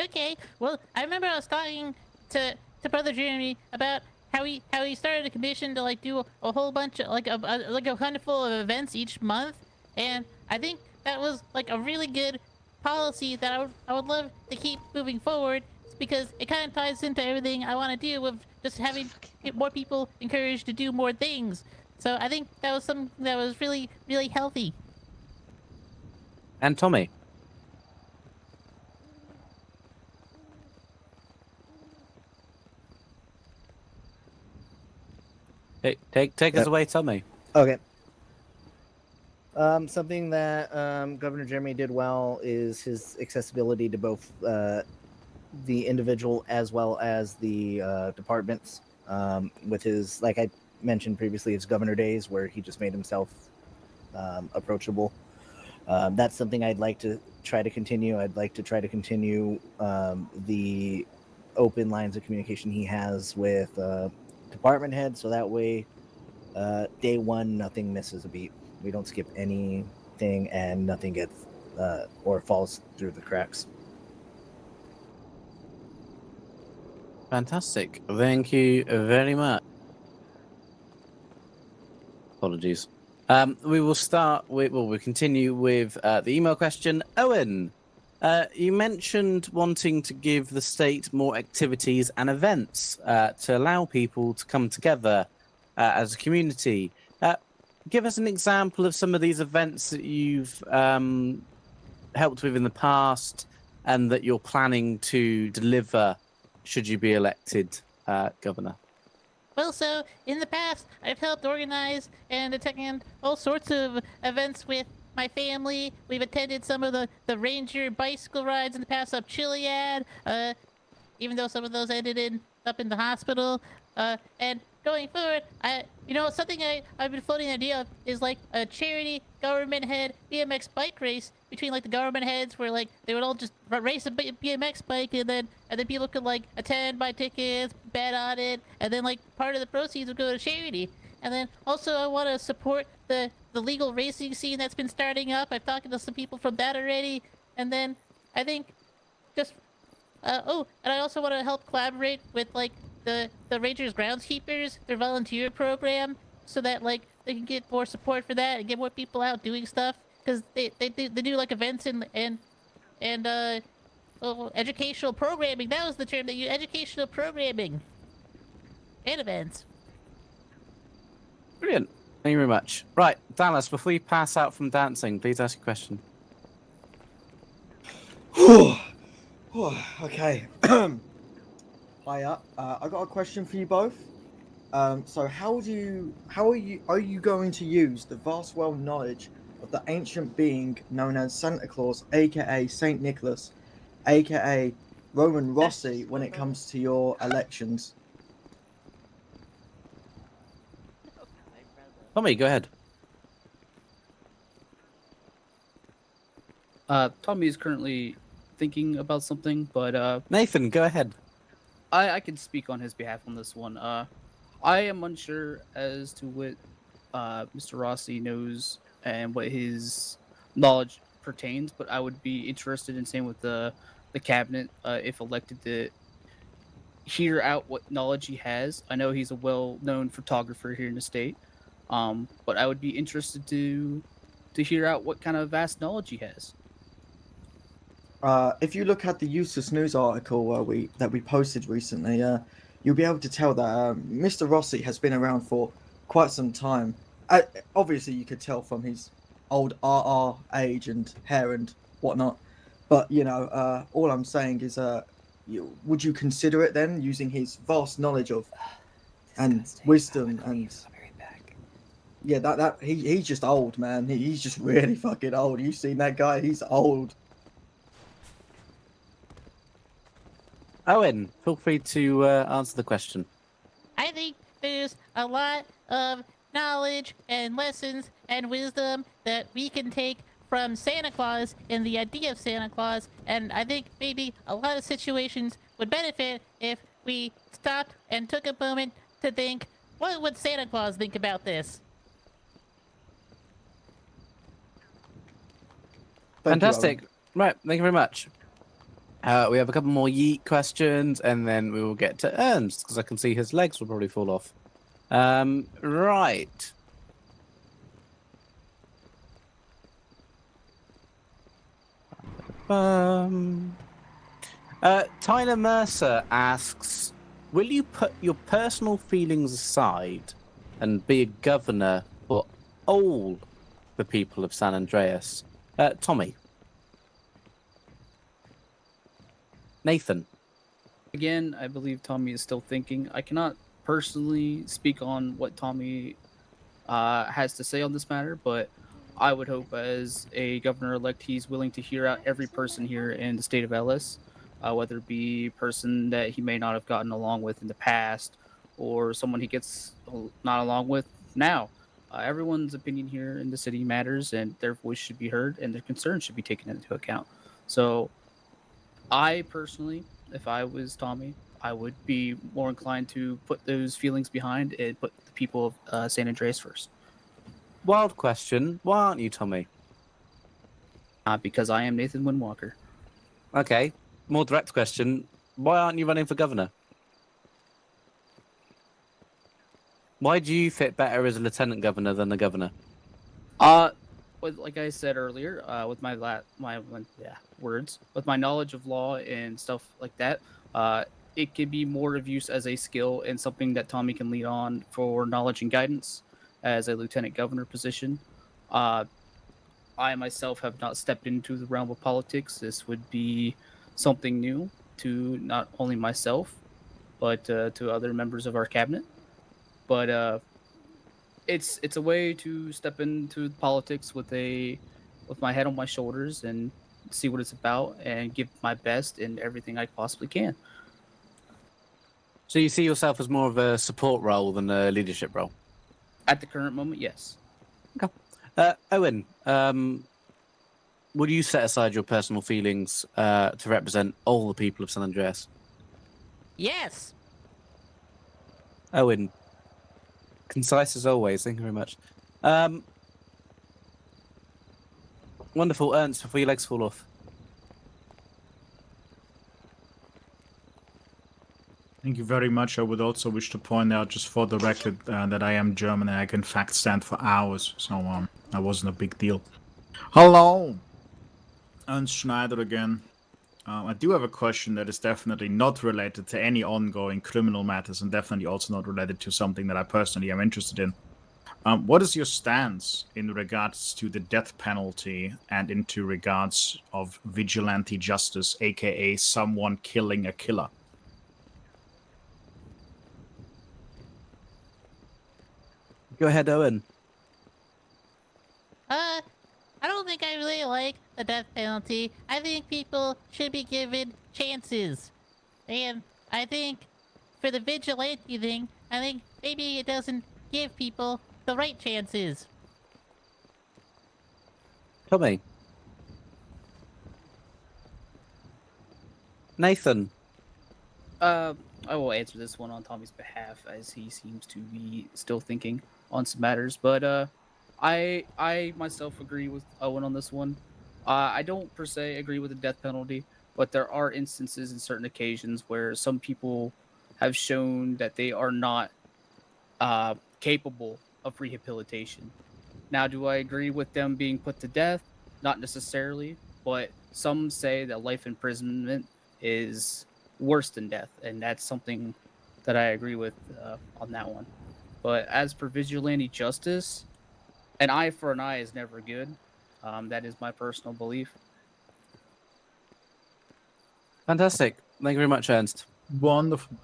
Okay, well, I remember I was talking to Brother Jeremy about how he started a commission to do a whole bunch of a handful of events each month, and I think that was a really good policy that I would love to keep moving forward, because it kind of ties into everything I want to do with just having more people encouraged to do more things. So I think that was something that was really, really healthy.
And Tommy. Take us away, Tommy.
Okay. Something that Governor Jeremy did well is his accessibility to both the individual as well as the departments. With his, like I mentioned previously, his governor days where he just made himself approachable. That's something I'd like to try to continue. I'd like to try to continue the open lines of communication he has with department heads, so that way day one nothing misses a beat. We don't skip anything and nothing gets or falls through the cracks.
Fantastic. Thank you very much. Apologies. We will start with, we'll continue with the email question. Owen, you mentioned wanting to give the state more activities and events to allow people to come together as a community. give us an example of some of these events that you've helped with in the past and that you're planning to deliver should you be elected governor?
Well, so in the past, I've helped organize and attend all sorts of events with my family. We've attended some of the Ranger bicycle rides in the past up Chiliad, even though some of those ended up in the hospital. And going forward, something I've been floating the idea of is like a charity government head BMX bike race between like the government heads, where like they would all just race a BMX bike, and then people could like attend, buy tickets, bet on it, and then like part of the proceeds would go to charity. And then also I want to support the legal racing scene that's been starting up. I've talked to some people from that already, and then I think just and I also want to help collaborate with like the Rangers Groundskeepers, their volunteer program, so that like they can get more support for that and get more people out doing stuff, because they do like events and educational programming. That was the term they use, educational programming and events.
Brilliant. Thank you very much. Right, Dallas, before you pass out from dancing, please ask a question.
Okay. Hiya. I got a question for you both. So are you going to use the vast world knowledge of the ancient being known as Santa Claus, aka Saint Nicholas, aka Roman Rossi, when it comes to your elections?
Tommy, go ahead.
Tommy is currently thinking about something, but
Nathan, go ahead.
I can speak on his behalf on this one. I am unsure as to what Mr. Rossi knows and what his knowledge pertains, but I would be interested in saying with the cabinet, if elected, to hear out what knowledge he has. I know he's a well-known photographer here in the state, but I would be interested to hear out what kind of vast knowledge he has.
If you look at the Useless News article that we posted recently, you'll be able to tell that Mr. Rossi has been around for quite some time. Obviously, you could tell from his old RR age and hair and whatnot. But all I'm saying is, would you consider it then, using his vast knowledge of and wisdom and yeah, that he's just old, man. He's just really fucking old. You've seen that guy? He's old.
Owen, feel free to answer the question.
I think there's a lot of knowledge and lessons and wisdom that we can take from Santa Claus and the idea of Santa Claus, and I think maybe a lot of situations would benefit if we stopped and took a moment to think, what would Santa Claus think about this?
Fantastic. Right, thank you very much. We have a couple more yeet questions, and then we will get to Ernst, because I can see his legs will probably fall off. Right. Tyler Mercer asks, will you put your personal feelings aside and be a governor for all the people of San Andreas? Tommy. Nathan.
Again, I believe Tommy is still thinking. I cannot personally speak on what Tommy has to say on this matter, but I would hope as a governor-elect he's willing to hear out every person here in the state of Ellis, whether it be a person that he may not have gotten along with in the past or someone he gets not along with now. Everyone's opinion here in the city matters, and their voice should be heard, and their concerns should be taken into account. So I personally, if I was Tommy, I would be more inclined to put those feelings behind and put the people of San Andreas first.
Wild question. Why aren't you, Tommy?
Because I am Nathan Windwalker.
Okay. More direct question. Why aren't you running for governor? Why do you fit better as a lieutenant governor than the governor?
Like I said earlier, with my words, with my knowledge of law and stuff like that, it could be more of use as a skill and something that Tommy can lead on for knowledge and guidance. as a lieutenant governor position. I myself have not stepped into the realm of politics. This would be something new to not only myself, but to other members of our cabinet. But it's a way to step into politics with my head on my shoulders and see what it's about and give my best in everything I possibly can.
So you see yourself as more of a support role than a leadership role?
At the current moment, yes.
Owen, would you set aside your personal feelings to represent all the people of San Andreas?
Yes.
Owen, concise as always. Thank you very much. Wonderful. Ernst, before your legs fall off.
Thank you very much. I would also wish to point out, just for the record, that I am German and I can in fact stand for hours, so that wasn't a big deal. Hello! Ernst Schneider again. I do have a question that is definitely not related to any ongoing criminal matters and definitely also not related to something that I personally am interested in. What is your stance in regards to the death penalty and into regards of vigilante justice, aka someone killing a killer?
Go ahead, Owen.
I don't think I really like the death penalty. I think people should be given chances. And I think for the vigilante thing, I think maybe it doesn't give people the right chances.
Tommy. Nathan.
I will answer this one on Tommy's behalf, as he seems to be still thinking on some matters. But I myself agree with Owen on this one. I don't per se agree with the death penalty, but there are instances in certain occasions where some people have shown that they are not capable of rehabilitation. Now, do I agree with them being put to death? Not necessarily, but some say that life imprisonment is worse than death, and that's something that I agree with on that one. But as for vigilante justice, an eye for an eye is never good. That is my personal belief.
Fantastic. Thank you very much, Ernst.
Wonderful.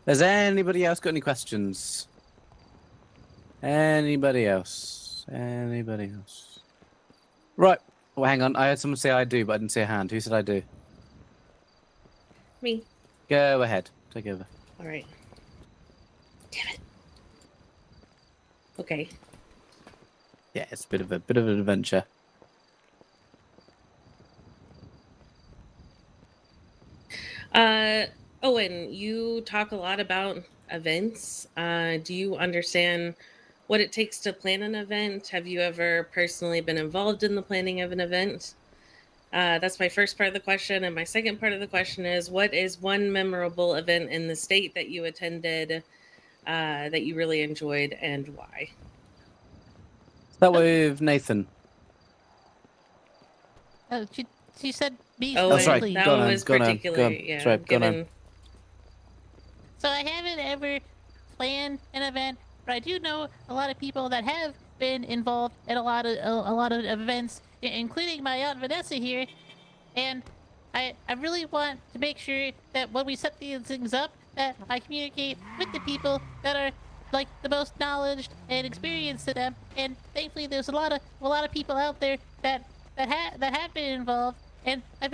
Has anybody else got any questions? Anybody else? Anybody else? Right. Well, hang on. I heard someone say I do, but I didn't see a hand. Who said I do?
Me.
Go ahead. Take over.
All right. Damn it. Okay.
Yeah, it's a bit of an adventure.
Owen, you talk a lot about events. Do you understand what it takes to plan an event? Have you ever personally been involved in the planning of an event? That's my first part of the question. And my second part of the question is, what is one memorable event in the state that you attended that you really enjoyed, and why?
Start with Nathan.
Oh, she said me
Oh,
specifically.
that one was particularly, yeah.
Sorry, go on.
So I haven't ever planned an event, but I do know a lot of people that have been involved in a lot of events, including my aunt Vanessa here. And I really want to make sure that when we set these things up, that I communicate with the people that are like the most knowledge and experienced to them. And thankfully, there's a lot of people out there that have been involved. And there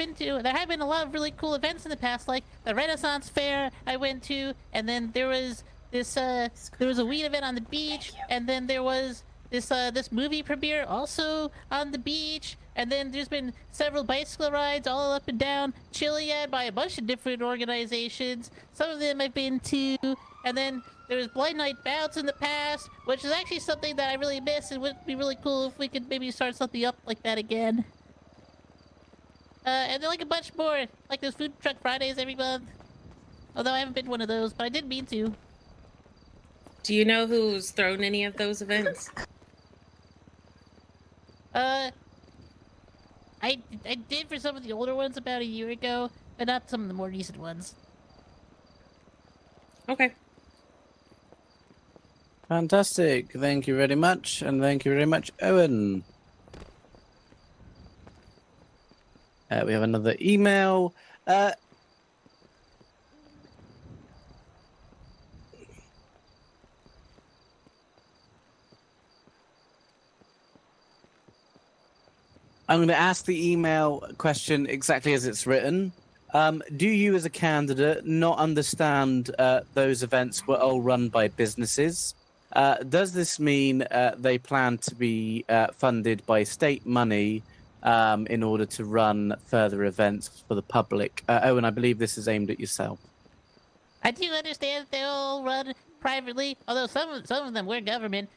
have been a lot of really cool events in the past, like the Renaissance Fair I went to, and then there was there was a weed event on the beach, and then there was this movie premiere also on the beach, and then there's been several bicycle rides all up and down Chiliad by a bunch of different organizations. Some of them I've been to, and then there was Blind Night Bouts in the past, which is actually something that I really miss. It would be really cool if we could maybe start something up like that again. And then like a bunch more, like those Food Truck Fridays every month. Although I haven't been to one of those, but I did mean to.
Do you know who's thrown any of those events?
I did for some of the older ones about a year ago, but not some of the more recent ones.
Okay.
Fantastic. Thank you very much. And thank you very much, Owen. We have another email. I'm going to ask the email question exactly as it's written. Do you, as a candidate, not understand those events were all run by businesses? Does this mean they plan to be funded by state money in order to run further events for the public? Owen, I believe this is aimed at yourself.
I do understand they all run privately, although some of them were government.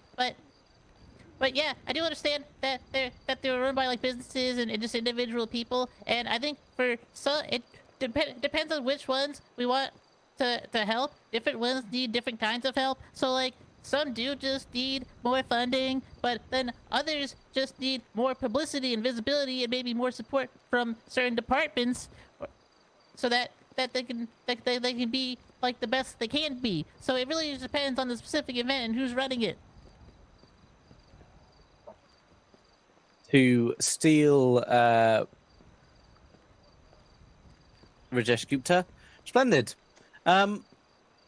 But yeah, I do understand that they're run by like businesses and just individual people. And I think for some, it depends on which ones we want to help. Different ones need different kinds of help. So like some do just need more funding, but then others just need more publicity and visibility and maybe more support from certain departments, so that they can be like the best they can be. So it really just depends on the specific event and who's running it.
To steal Rajesh Gupta. Splendid.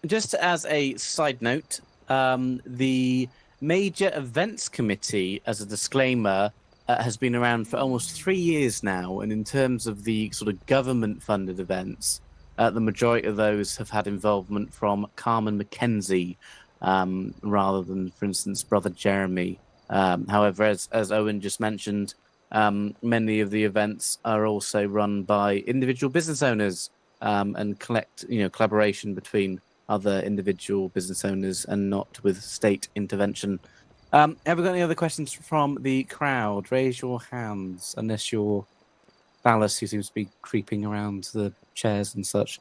Just as a side note, the Major Events Committee, as a disclaimer, has been around for almost 3 years now. And in terms of the sort of government-funded events, the majority of those have had involvement from Carmen McKenzie, rather than, for instance, Brother Jeremy. However, as Owen just mentioned, many of the events are also run by individual business owners, and collaboration between other individual business owners and not with state intervention. Have we got any other questions from the crowd? Raise your hands, unless you're Dallas, who seems to be creeping around the chairs and such.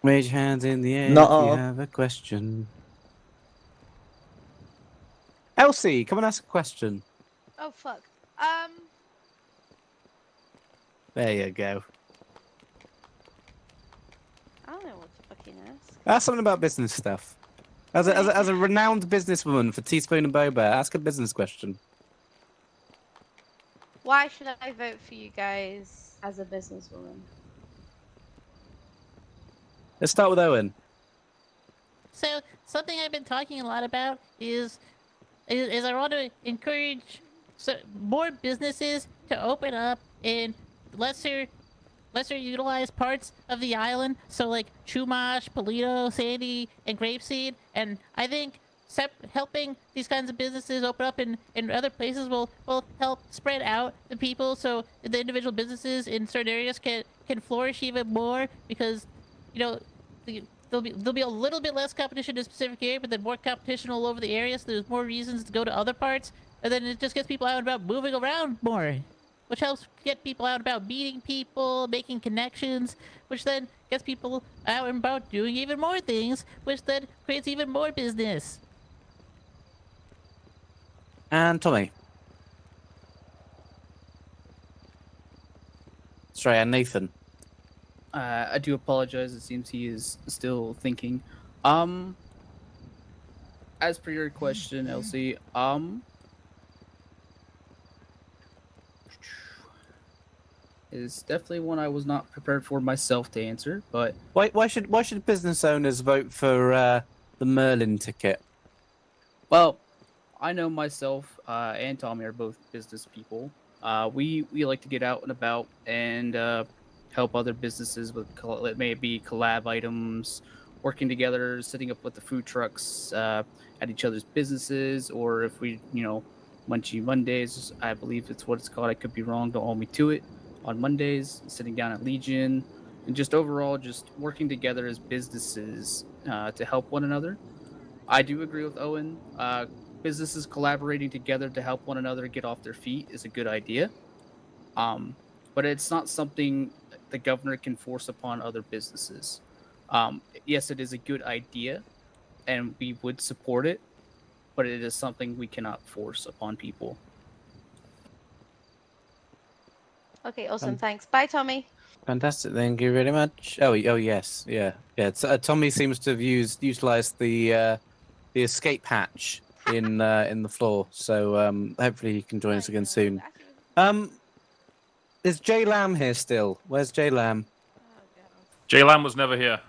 Raise your hands in the air if you have a question. Elsie, come and ask a question.
Oh fuck.
There you go.
I don't know what to fucking ask.
Ask something about business stuff. As a renowned businesswoman for Teaspoon and Boba, ask a business question.
Why should I vote for you guys as a businesswoman?
Let's start with Owen.
So something I've been talking a lot about is I want to encourage more businesses to open up in lesser utilized parts of the island. So like Chumash, Polito, Sandy, and Grapeseed. And I think helping these kinds of businesses open up in other places will help spread out the people, so the individual businesses in certain areas can flourish even more, because there'll be a little bit less competition in a specific area, but then more competition all over the area, so there's more reasons to go to other parts, and then it just gets people out and about moving around more, which helps get people out and about meeting people, making connections, which then gets people out and about doing even more things, which then creates even more business.
And Tommy. Sorry, and Nathan.
I do apologize. It seems he is still thinking. As per your question, Elsie, is definitely one I was not prepared for myself to answer. But
why should business owners vote for the Merlin ticket?
Well, I know myself and Tommy are both business people. We like to get out and about and help other businesses with it may be collab items, working together, setting up with the food trucks at each other's businesses, or if we Munchy Mondays, I believe it's what it's called. I could be wrong. Don't hold me to it. On Mondays, sitting down at Legion, and just overall just working together as businesses to help one another. I do agree with Owen. Businesses collaborating together to help one another get off their feet is a good idea. But it's not something the governor can force upon other businesses. Yes, it is a good idea, and we would support it, but it is something we cannot force upon people.
Okay, awesome. Thanks. Bye, Tommy.
Fantastic. Thank you very much. Oh yes, yeah. Tommy seems to have utilized the the escape hatch in the floor. So hopefully he can join us again soon. Is Jay Lamb here still? Where's Jay Lamb?
Jay Lamb was never here.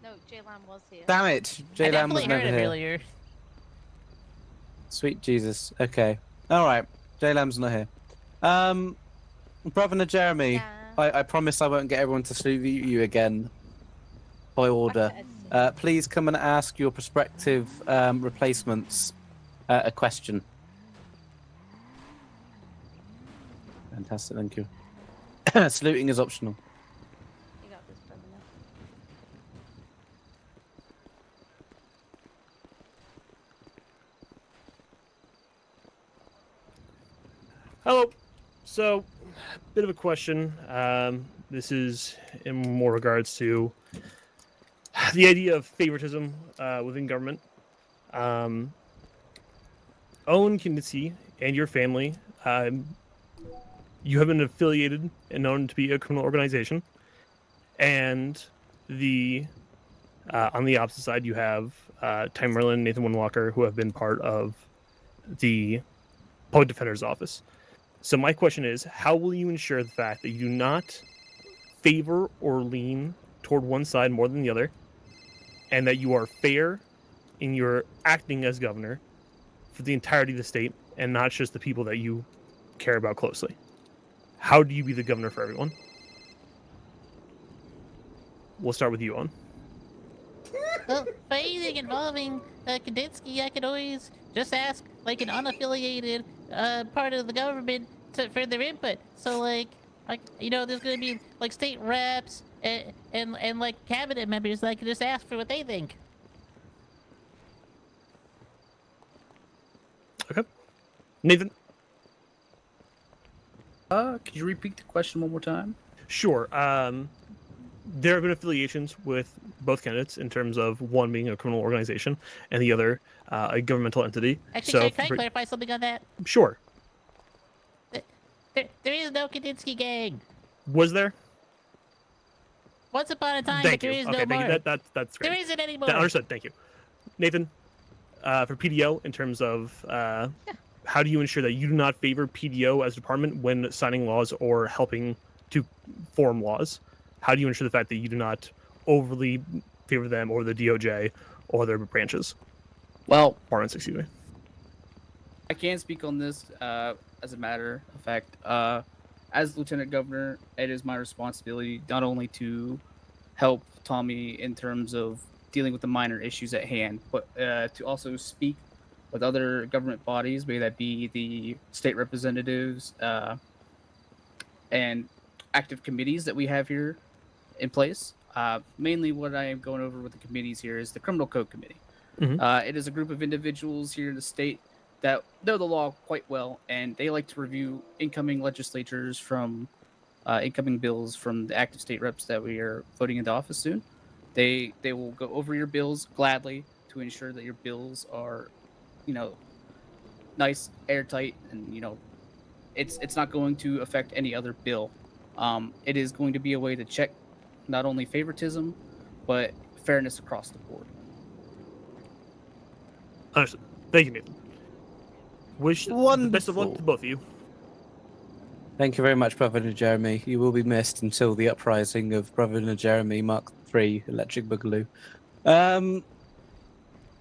No, Jay Lamb was here.
Damn it! Jay
I
Lamb was
definitely heard
never
him
here.
earlier.
Sweet Jesus. Okay. All right. Jay Lamb's not here. Brother Jeremy, I promise I won't get everyone to salute you again by order. Please come and ask your prospective replacements a question. Fantastic, thank you. Saluting is optional.
You got this, brother.
Hello. So, bit of a question. This is in more regards to the idea of favoritism within government. Owen Kinditzky and your family, you have been affiliated and known to be a criminal organization. And on the opposite side, you have Ty Merlin, Nathan Winwalker, who have been part of the Public Defender's Office. So my question is, how will you ensure the fact that you do not favor or lean toward one side more than the other, and that you are fair in your acting as governor for the entirety of the state and not just the people that you care about closely? How do you be the governor for everyone? We'll start with you, Owen.
Well, for anything involving Kandinsky, I could always just ask, like, an unaffiliated part of the government for their input. So, like, you know, there's gonna be like state reps and like cabinet members that I could just ask for what they think.
Okay, Nathan.
Could you repeat the question one more time?
Sure. There have been affiliations with both candidates in terms of one being a criminal organization and the other a governmental entity.
Actually, can I clarify something on that?
Sure.
There is no Kandinsky gang.
Was there?
Once upon a time,
Thank
but there
you.
is
Okay,
no
thank
more.
you. That's great.
There isn't anymore.
Understood. Thank you, Nathan. For PDO, in terms of how do you ensure that you do not favor PDO as a department when signing laws or helping to form laws? How do you ensure the fact that you do not overly favor them or the DOJ or their branches?
Well,
departments, excuse me.
I can't speak on this as a matter of fact. As Lieutenant Governor, it is my responsibility not only to help Tommy in terms of dealing with the minor issues at hand, but to also speak with other government bodies, may that be the state representatives and active committees that we have here in place. Mainly what I am going over with the committees here is the Criminal Code Committee.
Mhm.
It is a group of individuals here in the state that know the law quite well, and they like to review incoming legislatures from incoming bills from the active state reps that we are voting into office soon. They will go over your bills gladly to ensure that your bills are, you know, nice, airtight, and you know, it's not going to affect any other bill. It is going to be a way to check not only favoritism, but fairness across the board.
Understood. Thank you, Nathan. Wish the best of luck to both of you.
Thank you very much, Brother Jeremy. You will be missed until the uprising of Brother Jeremy Mark III Electric Boogaloo.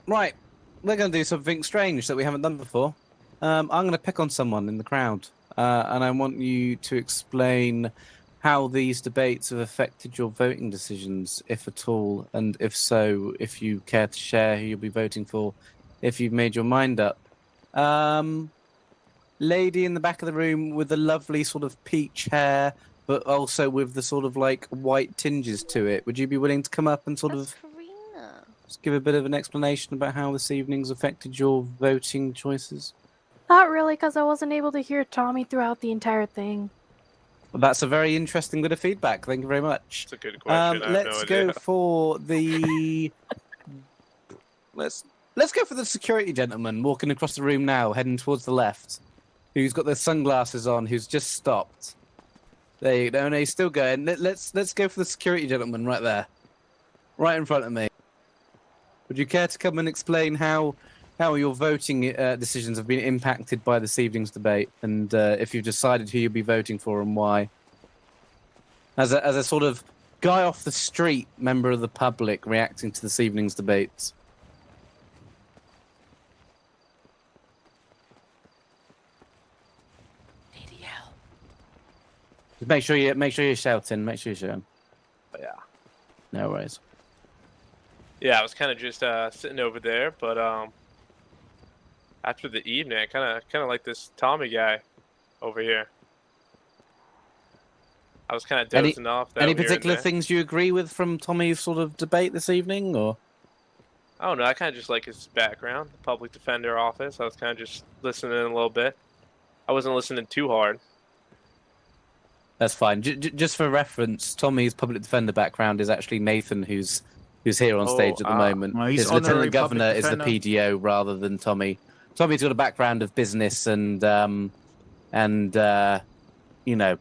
Right, we're going to do something strange that we haven't done before. I'm going to pick on someone in the crowd, and I want you to explain how these debates have affected your voting decisions, if at all, and if so, if you care to share who you'll be voting for, if you've made your mind up. Lady in the back of the room with the lovely sort of peach hair, but also with the sort of like white tinges to it. Would you be willing to come up and sort of just give a bit of an explanation about how this evening's affected your voting choices?
Not really, because I wasn't able to hear Tommy throughout the entire thing.
Well, that's a very interesting bit of feedback. Thank you very much.
That's a good question. I have
Let's
no
go
idea.
for the let's go for the security gentleman walking across the room now, heading towards the left, who's got their sunglasses on, who's just stopped. There you go. No, he's still going. Let's go for the security gentleman right there, right in front of me. would you care to come and explain how your voting decisions have been impacted by this evening's debate, and if you've decided who you'll be voting for and why? As a sort of guy off the street, member of the public reacting to this evening's debates. Just make sure you're shouting. Make sure you're shouting.
But yeah.
No worries.
Yeah, I was kind of just sitting over there, but after the evening, I kind of like this Tommy guy over here. I was kind of dozing off.
Any particular things you agree with from Tommy's sort of debate this evening, or?
I don't know. I kind of just like his background, the public defender office. I was kind of just listening a little bit. I wasn't listening too hard.
That's fine. Just for reference, Tommy's public defender background is actually Nathan, who's here on stage at the moment.
Well, he's
His lieutenant
honorary
governor
public
is the
defender.
PDO rather than Tommy. Tommy's got a background of business and you know,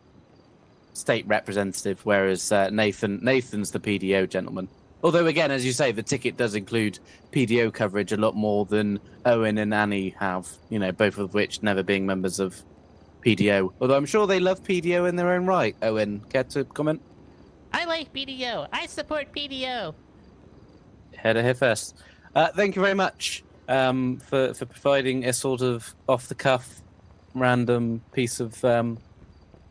state representative, whereas Nathan's the PDO gentleman. Although again, as you say, the ticket does include PDO coverage a lot more than Owen and Annie have. You know, both of which never being members of PDO. Although I'm sure they love PDO in their own right. Owen, care to comment?
I like PDO. I support PDO.
Head here first. Thank you very much for providing a sort of off-the-cuff, random piece of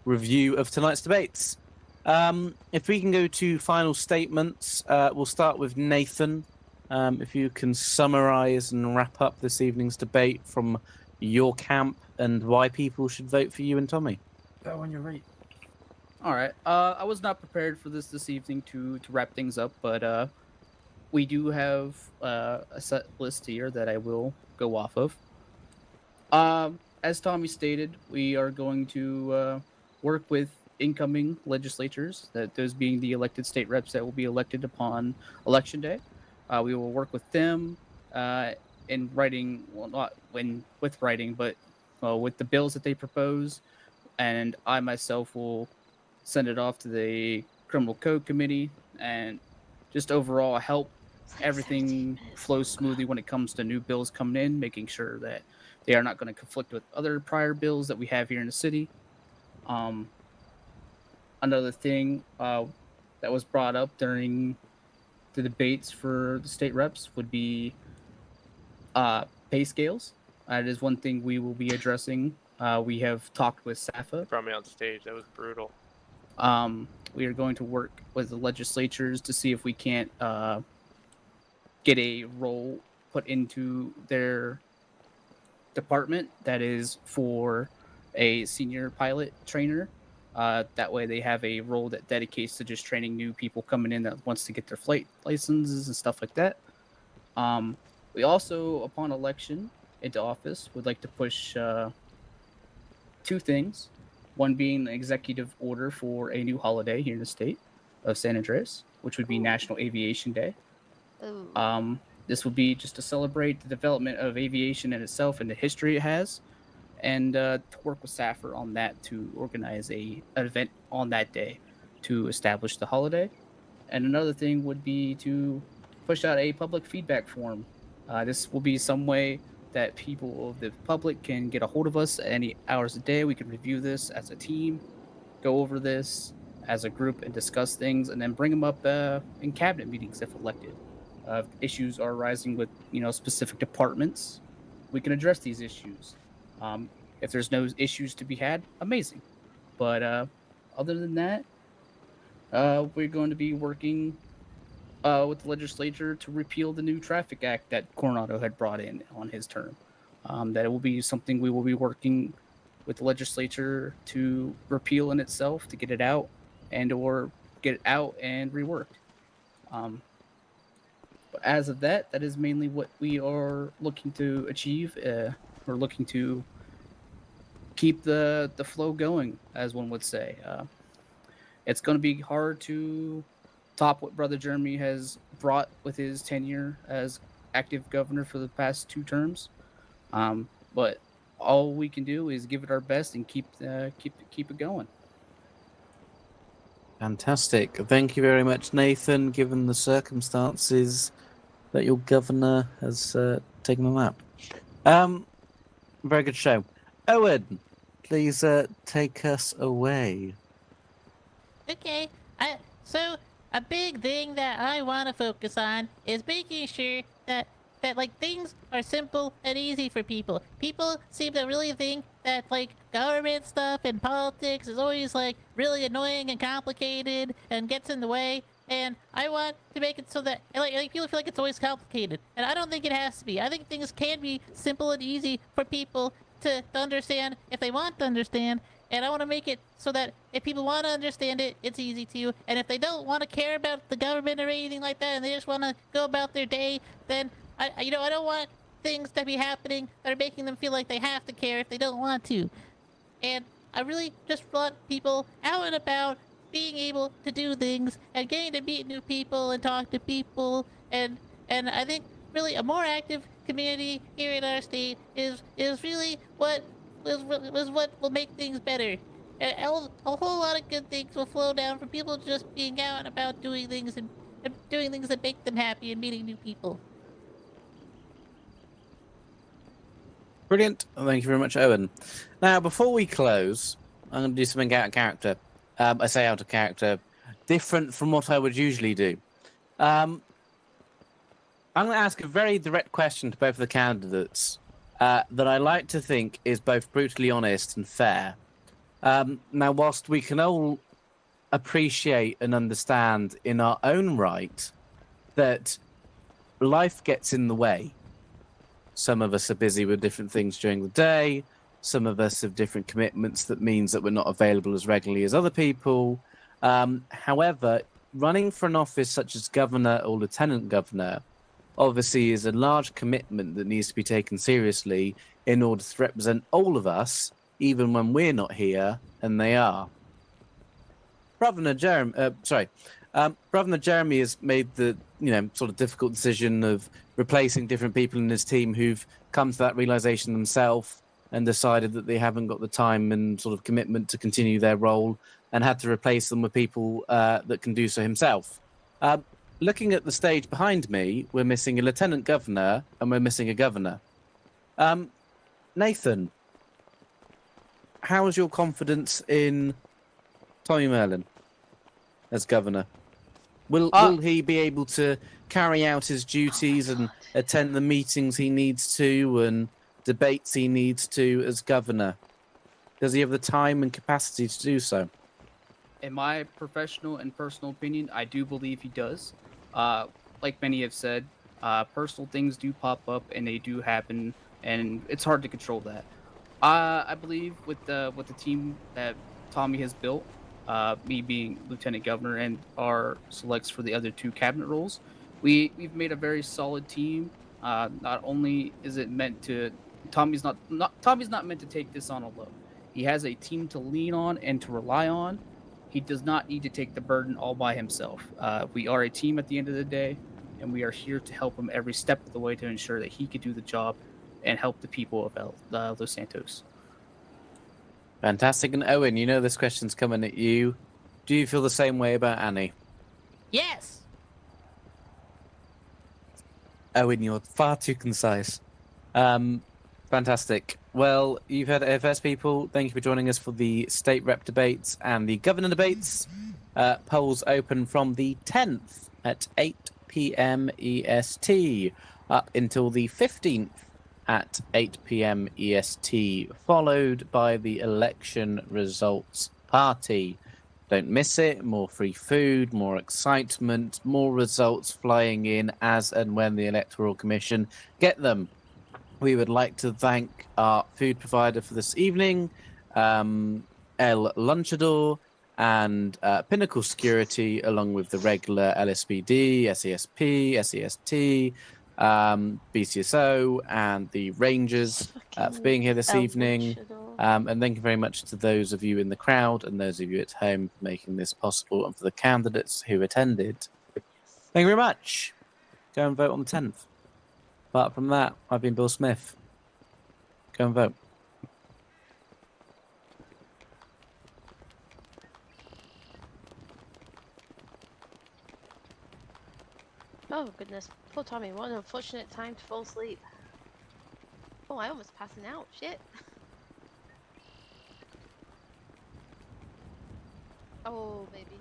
review of tonight's debates. If we can go to final statements, we'll start with Nathan. If you can summarize and wrap up this evening's debate from your camp and why people should vote for you and Tommy.
That one you're right. All right. I was not prepared for this evening to wrap things up, but we do have a set list here that I will go off of. As Tommy stated, we are going to work with incoming legislatures, those being the elected state reps that will be elected upon election day. We will work with them in writing, well, not with writing, but with the bills that they propose, and I myself will send it off to the Criminal Code Committee and just overall help everything flow smoothly when it comes to new bills coming in, making sure that they are not going to conflict with other prior bills that we have here in the city. Another thing that was brought up during the debates for the state reps would be pay scales. That is one thing we will be addressing. We have talked with SAFA.
Brought me on stage. That was brutal.
We are going to work with the legislatures to see if we can't get a role put into their department that is for a senior pilot trainer. That way they have a role that dedicates to just training new people coming in that wants to get their flight licenses and stuff like that. We also, upon election into office, would like to push two things. One being an executive order for a new holiday here in the state of San Andreas, which would be National Aviation Day. This would be just to celebrate the development of aviation in itself and the history it has, and to work with SAFR on that to organize an event on that day to establish the holiday. And another thing would be to push out a public feedback form. This will be some way that people of the public can get a hold of us at any hours a day. We can review this as a team, go over this as a group and discuss things, and then bring them up in cabinet meetings if elected. Issues are arising with specific departments, we can address these issues. If there's no issues to be had, amazing. But other than that, we're going to be working with the legislature to repeal the new traffic act that Coronado had brought in on his term. That it will be something we will be working with the legislature to repeal in itself, to get it out or get it out and reworked. But as of that is mainly what we are looking to achieve. We're looking to keep the flow going, as one would say. It's going to be hard to top what Brother Jeremy has brought with his tenure as active governor for the past 2 terms. But all we can do is give it our best and keep it going.
Fantastic. Thank you very much, Nathan. Given the circumstances, that your governor has taken a nap. Very good show. Owen, please take us away.
Okay. So a big thing that I want to focus on is making sure that like things are simple and easy for people. People seem to really think that like government stuff and politics is always like really annoying and complicated and gets in the way. And I want to make it so that like people feel like it's always complicated, and I don't think it has to be. I think things can be simple and easy for people to understand if they want to understand. And I want to make it so that if people want to understand it, it's easy to. And if they don't want to care about the government or anything like that, and they just want to go about their day, then I don't want things to be happening that are making them feel like they have to care if they don't want to. And I really just want people out and about being able to do things and getting to meet new people and talk to people. And I think really a more active community here in our state is really what is what will make things better. And a whole lot of good things will flow down from people just being out and about doing things and doing things that make them happy and meeting new people.
Brilliant. Thank you very much, Owen. Now, before we close, I'm going to do something out of character. I say out of character, different from what I would usually do. I'm going to ask a very direct question to both of the candidates that I like to think is both brutally honest and fair. Now, whilst we can all appreciate and understand in our own right that life gets in the way. Some of us are busy with different things during the day. Some of us have different commitments that means that we're not available as regularly as other people. However, running for an office such as governor or lieutenant governor obviously is a large commitment that needs to be taken seriously in order to represent all of us, even when we're not here and they are. Governor Jeremy has made the sort of difficult decision of replacing different people in his team who've come to that realization themselves and decided that they haven't got the time and sort of commitment to continue their role and had to replace them with people that can do so himself. Looking at the stage behind me, we're missing a lieutenant governor and we're missing a governor. Nathan, how is your confidence in Tommy Merlin as governor? Will he be able to carry out his duties and attend the meetings he needs to and debates he needs to as governor? Does he have the time and capacity to do so?
In my professional and personal opinion, I do believe he does. Like many have said, personal things do pop up and they do happen, and it's hard to control that. I believe with the team that Tommy has built, me being lieutenant governor and our selects for the other two cabinet roles, we've made a very solid team. Not only is it meant to, Tommy's not meant to take this on alone. He has a team to lean on and to rely on. He does not need to take the burden all by himself. We are a team at the end of the day, and we are here to help him every step of the way to ensure that he can do the job and help the people of Los Santos.
Fantastic. And Owen, you know this question's coming at you. Do you feel the same way about Annie?
Yes.
Owen, you're far too concise. Fantastic. Well, you've heard it here first, people. Thank you for joining us for the state rep debates and the governor debates. Polls open from the 10th at 8 p.m. EST up until the 15th at 8 p.m. EST, followed by the election results party. Don't miss it. More free food, more excitement, more results flying in as and when the Electoral Commission get them. We would like to thank our food provider for this evening, El Lunchador, and Pinnacle Security, along with the regular LSPD, SESP, SEST, BCSO, and the Rangers for being here this evening. And thank you very much to those of you in the crowd and those of you at home for making this possible, and for the candidates who attended. Thank you very much. Go and vote on the 10th. Apart from that, I've been Bill Smith. Go and vote.
Oh goodness, poor Tommy. What an unfortunate time to fall asleep. Oh, I almost passing out. Shit. Oh, baby.